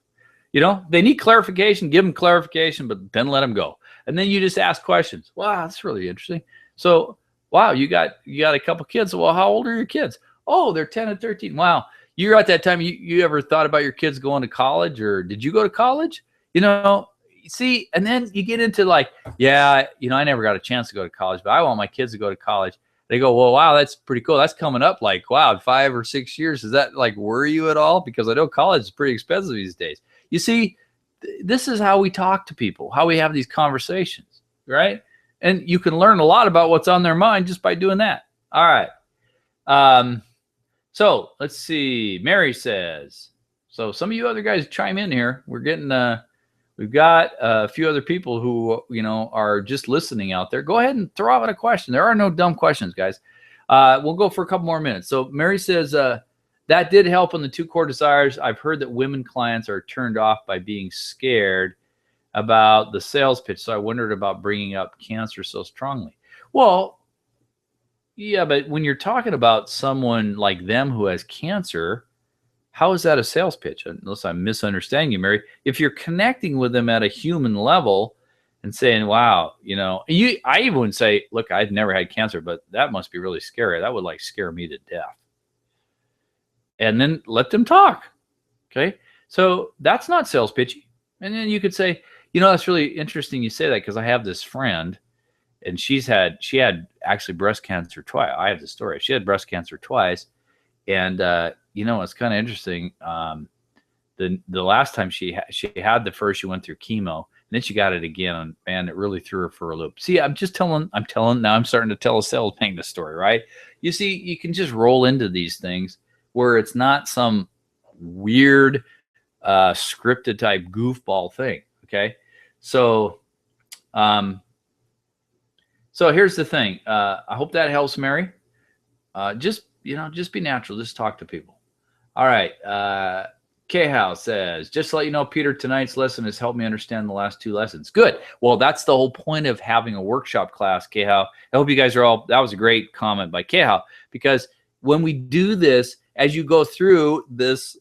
You know, they need clarification, give them clarification, but then let them go. And then you just ask questions. Wow, that's really interesting. So, wow, you got a couple kids. Well, how old are your kids? Oh, they're 10 and 13. Wow. You're at that time, you ever thought about your kids going to college, or did you go to college? You know, see, and then you get into like, yeah, you know, I never got a chance to go to college, but I want my kids to go to college. They go, well, wow, that's pretty cool. That's coming up like, wow, 5 or 6 years. Does that like worry you at all? Because I know college is pretty expensive these days. You see, this is how we talk to people, how we have these conversations, right? And you can learn a lot about what's on their mind just by doing that. All right. So let's see. Mary says, so some of you other guys chime in here. We've got a few other people who, you know, are just listening out there. Go ahead and throw out a question. There are no dumb questions, guys. We'll go for a couple more minutes. So Mary says, that did help on the 2 core desires. I've heard that women clients are turned off by being scared about the sales pitch. So I wondered about bringing up cancer so strongly. Well, yeah, but when you're talking about someone like them who has cancer, how is that a sales pitch? Unless I'm misunderstanding you, Mary. If you're connecting with them at a human level and saying, wow, you know, I even would say, look, I've never had cancer, but that must be really scary. That would like scare me to death. And then let them talk. Okay. So that's not sales pitchy. And then you could say, you know, that's really interesting you say that, because I have this friend and she had actually breast cancer twice. I have the story. She had breast cancer twice. And, you know, it's kind of interesting. The last time she had the first, she went through chemo, and then she got it again. And man, it really threw her for a loop. See, I'm now I'm starting to tell a Sales Magnus story, right? You see, you can just roll into these things where it's not some weird, scripted type goofball thing. Okay. So here's the thing. I hope that helps, Mary. Just be natural. Just talk to people. All right. K-House says, just to let you know, Peter, tonight's lesson has helped me understand the last 2 lessons. Good. Well, that's the whole point of having a workshop class, K-House. I hope you guys are that was a great comment by K-House, because when we do this, as you go through this,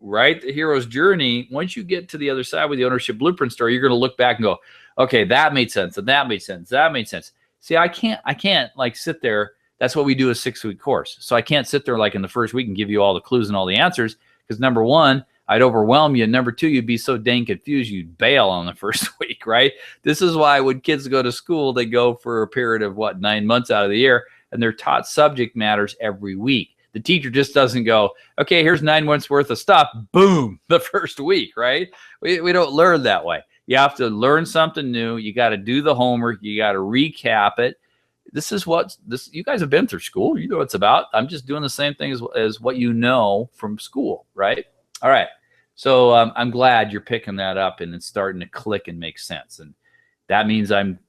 right, the hero's journey, once you get to the other side with the ownership blueprint story, you're going to look back and go, okay, that made sense. And that made sense. That made sense. See, I can't like sit there. That's what we do a 6-week course. So I can't sit there like in the first week and give you all the clues and all the answers, because number 1, I'd overwhelm you. And number 2, you'd be so dang confused, you'd bail on the first week, right? This is why when kids go to school, they go for a period of 9 months out of the year, and they're taught subject matters every week. The teacher just doesn't go, okay, here's 9 months worth of stuff. Boom, the first week, right? We don't learn that way. You have to learn something new. You got to do the homework. You got to recap it. This is you guys have been through school. You know what it's about. I'm just doing the same thing as what you know from school, right? All right. So I'm glad you're picking that up and it's starting to click and make sense. And that means I'm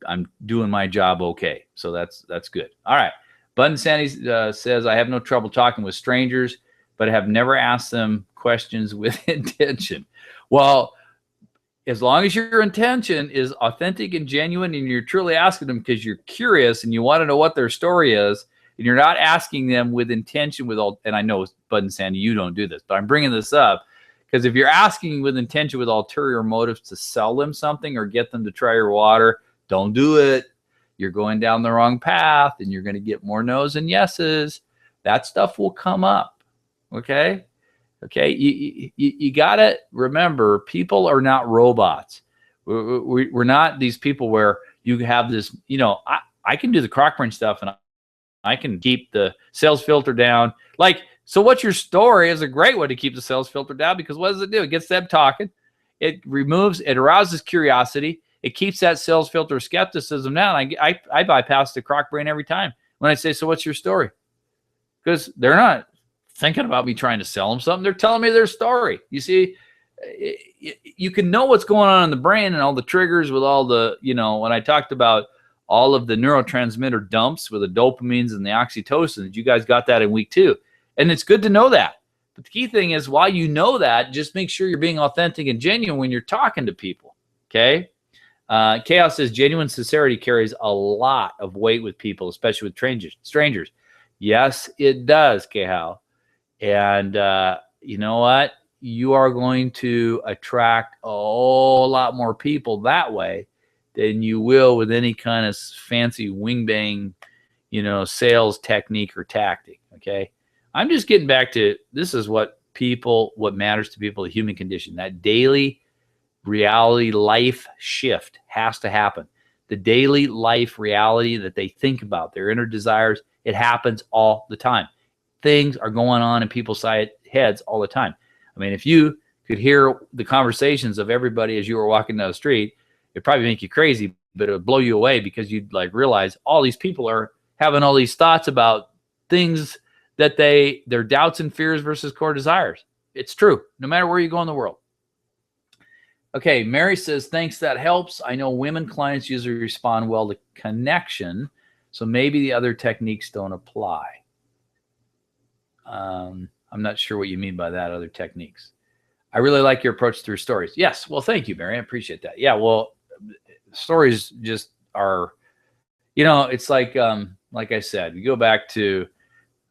doing my job okay. So that's good. All right. Bud Sandy says, I have no trouble talking with strangers, but I have never asked them questions with intention. Well, as long as your intention is authentic and genuine and you're truly asking them because you're curious and you want to know what their story is, and you're not asking them with intention with all, and I know, Bud and Sandy, you don't do this, but I'm bringing this up because if you're asking with intention with ulterior motives to sell them something or get them to try your water, don't do it. You're going down the wrong path and you're going to get more no's and yeses. That stuff will come up. Okay. Okay. You got to remember, people are not robots. We're not these people where you have this, I can do the crock wrench stuff and I can keep the sales filter down. Like, so what's your story is a great way to keep the sales filter down, because what does it do? It gets them talking. It arouses curiosity. It keeps that sales filter skepticism down. I bypass the crock brain every time when I say, so what's your story? Because they're not thinking about me trying to sell them something. They're telling me their story. You see, you can know what's going on in the brain and all the triggers with all the, when I talked about all of the neurotransmitter dumps with the dopamines and the oxytocin, you guys got that in week 2. And it's good to know that. But the key thing is, while you know that, just make sure you're being authentic and genuine when you're talking to people. Okay. Chaos says genuine sincerity carries a lot of weight with people, especially with strangers. Yes, it does, Kehal. And you know what? You are going to attract a whole lot more people that way than you will with any kind of fancy wing bang, sales technique or tactic. Okay. I'm just getting back to, this is what matters to people, the human condition. That daily reality life shift has to happen. The daily life reality that they think about, their inner desires, it happens all the time. Things are going on in people's heads all the time. I mean, if you could hear the conversations of everybody as you were walking down the street, it'd probably make you crazy, but it would blow you away, because you'd realize all these people are having all these thoughts about things that their doubts and fears versus core desires. It's true, no matter where you go in the world. Okay, Mary says, thanks, that helps. I know women clients usually respond well to connection, so maybe the other techniques don't apply. I'm not sure what you mean by that, other techniques. I really like your approach through stories. Yes, well, thank you, Mary. I appreciate that. Yeah, well, stories just are, it's like I said, you go back to,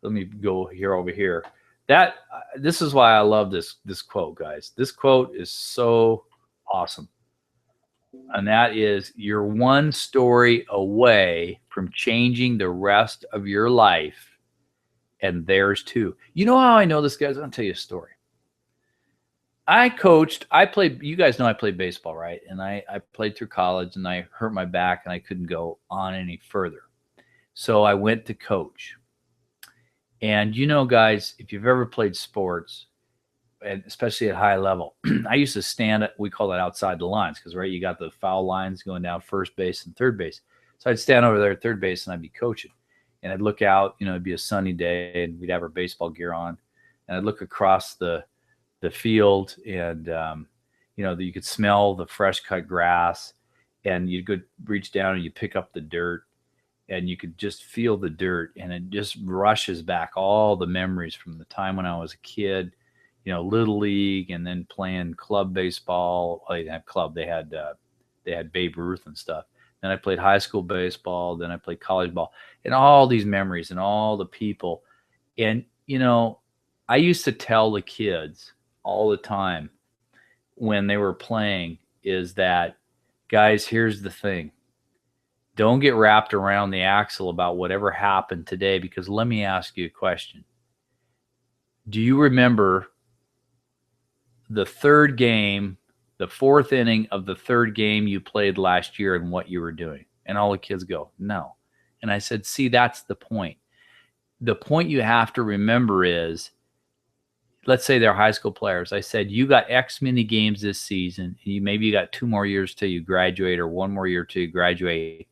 let me go over here. This is why I love this quote, guys. This quote is so awesome. And that is, you're one story away from changing the rest of your life, and theirs too. You know how I know this, guys? I'm going to tell you a story. You guys know I played baseball, right? And I played through college, and I hurt my back and I couldn't go on any further. So I went to coach. And guys, if you've ever played sports, and especially at high level, I used to stand we call that outside the lines, because, right, you got the foul lines going down first base and third base. So I'd stand over there at third base and I'd be coaching. And I'd look out, it'd be a sunny day and we'd have our baseball gear on. And I'd look across the field, and, you could smell the fresh cut grass, and you could reach down and you pick up the dirt, and you could just feel the dirt, and it just rushes back all the memories from the time when I was a kid, little league, and then playing club baseball. Well, they didn't have club. They had Babe Ruth and stuff. Then I played high school baseball. Then I played college ball, and all these memories and all the people. And, I used to tell the kids all the time when they were playing is that, guys, here's the thing. Don't get wrapped around the axle about whatever happened today, because let me ask you a question. Do you remember the third game, the fourth inning of the third game you played last year, and what you were doing? And all the kids go, no. And I said, see, that's the point. The point you have to remember is, let's say they're high school players. I said, you got X many games this season, and maybe you got 2 more years till you graduate, or 1 more year till you graduate.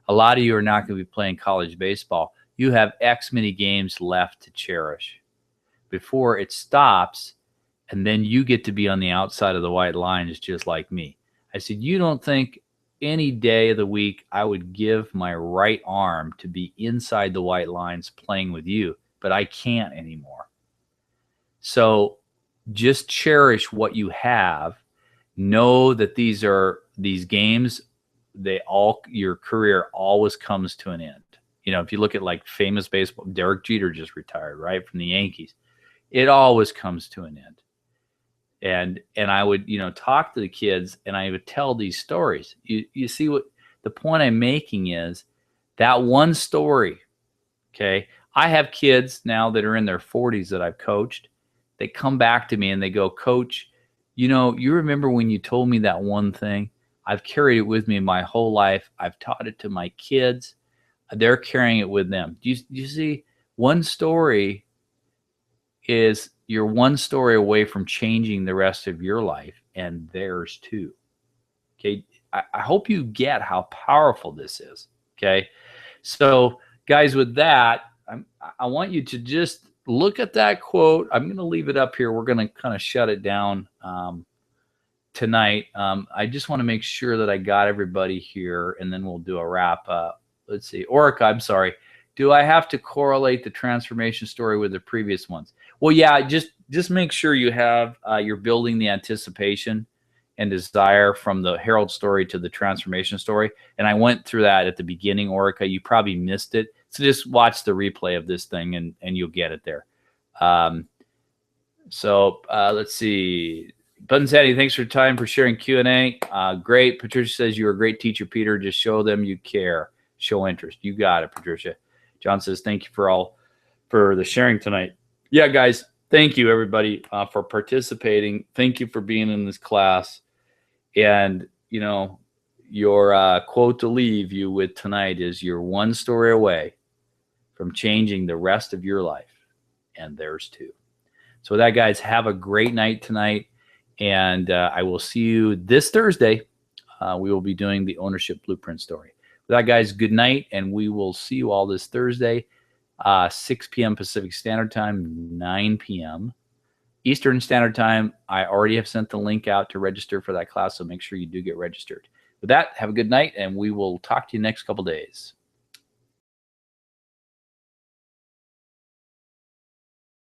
A lot of you are not going to be playing college baseball. You have X many games left to cherish. Before it stops, and then you get to be on the outside of the white lines just like me. I said, you don't think any day of the week I would give my right arm to be inside the white lines playing with you, but I can't anymore. So just cherish what you have. Know that these games, your career always comes to an end. If you look at like famous baseball, Derek Jeter just retired, right, from the Yankees. It always comes to an end. And I would, talk to the kids, and I would tell these stories. You see what the point I'm making is, that one story. Okay. I have kids now that are in their 40s that I've coached. They come back to me and they go, Coach, you remember when you told me that one thing? I've carried it with me my whole life. I've taught it to my kids. They're carrying it with them. Do you see? One story is, you're one story away from changing the rest of your life and theirs too. Okay. I hope you get how powerful this is. Okay. So guys, with that, I want you to just look at that quote. I'm going to leave it up here. We're going to kind of shut it down tonight. I just want to make sure that I got everybody here, and then we'll do a wrap up. Let's see. Orica, I'm sorry. Do I have to correlate the transformation story with the previous ones? Well, yeah, just make sure you have, you're building the anticipation and desire from the Harold story to the transformation story. And I went through that at the beginning, Orica. You probably missed it. So just watch the replay of this thing and you'll get it there. Let's see. Button Sandy, thanks for your time, for sharing Q&A. Great. Patricia says, you're a great teacher, Peter. Just show them you care. Show interest. You got it, Patricia. John says, thank you for the sharing tonight. Yeah, guys, thank you, everybody, for participating. Thank you for being in this class. And, your quote to leave you with tonight is, you're one story away from changing the rest of your life and theirs too. So with that, guys, have a great night tonight. And I will see you this Thursday. We will be doing the ownership blueprint story. With that, guys, good night. And we will see you all this Thursday, 6 p.m. Pacific Standard Time, 9 p.m. Eastern Standard Time. I already have sent the link out to register for that class, so make sure you do get registered. With that, have a good night, and we will talk to you next couple days.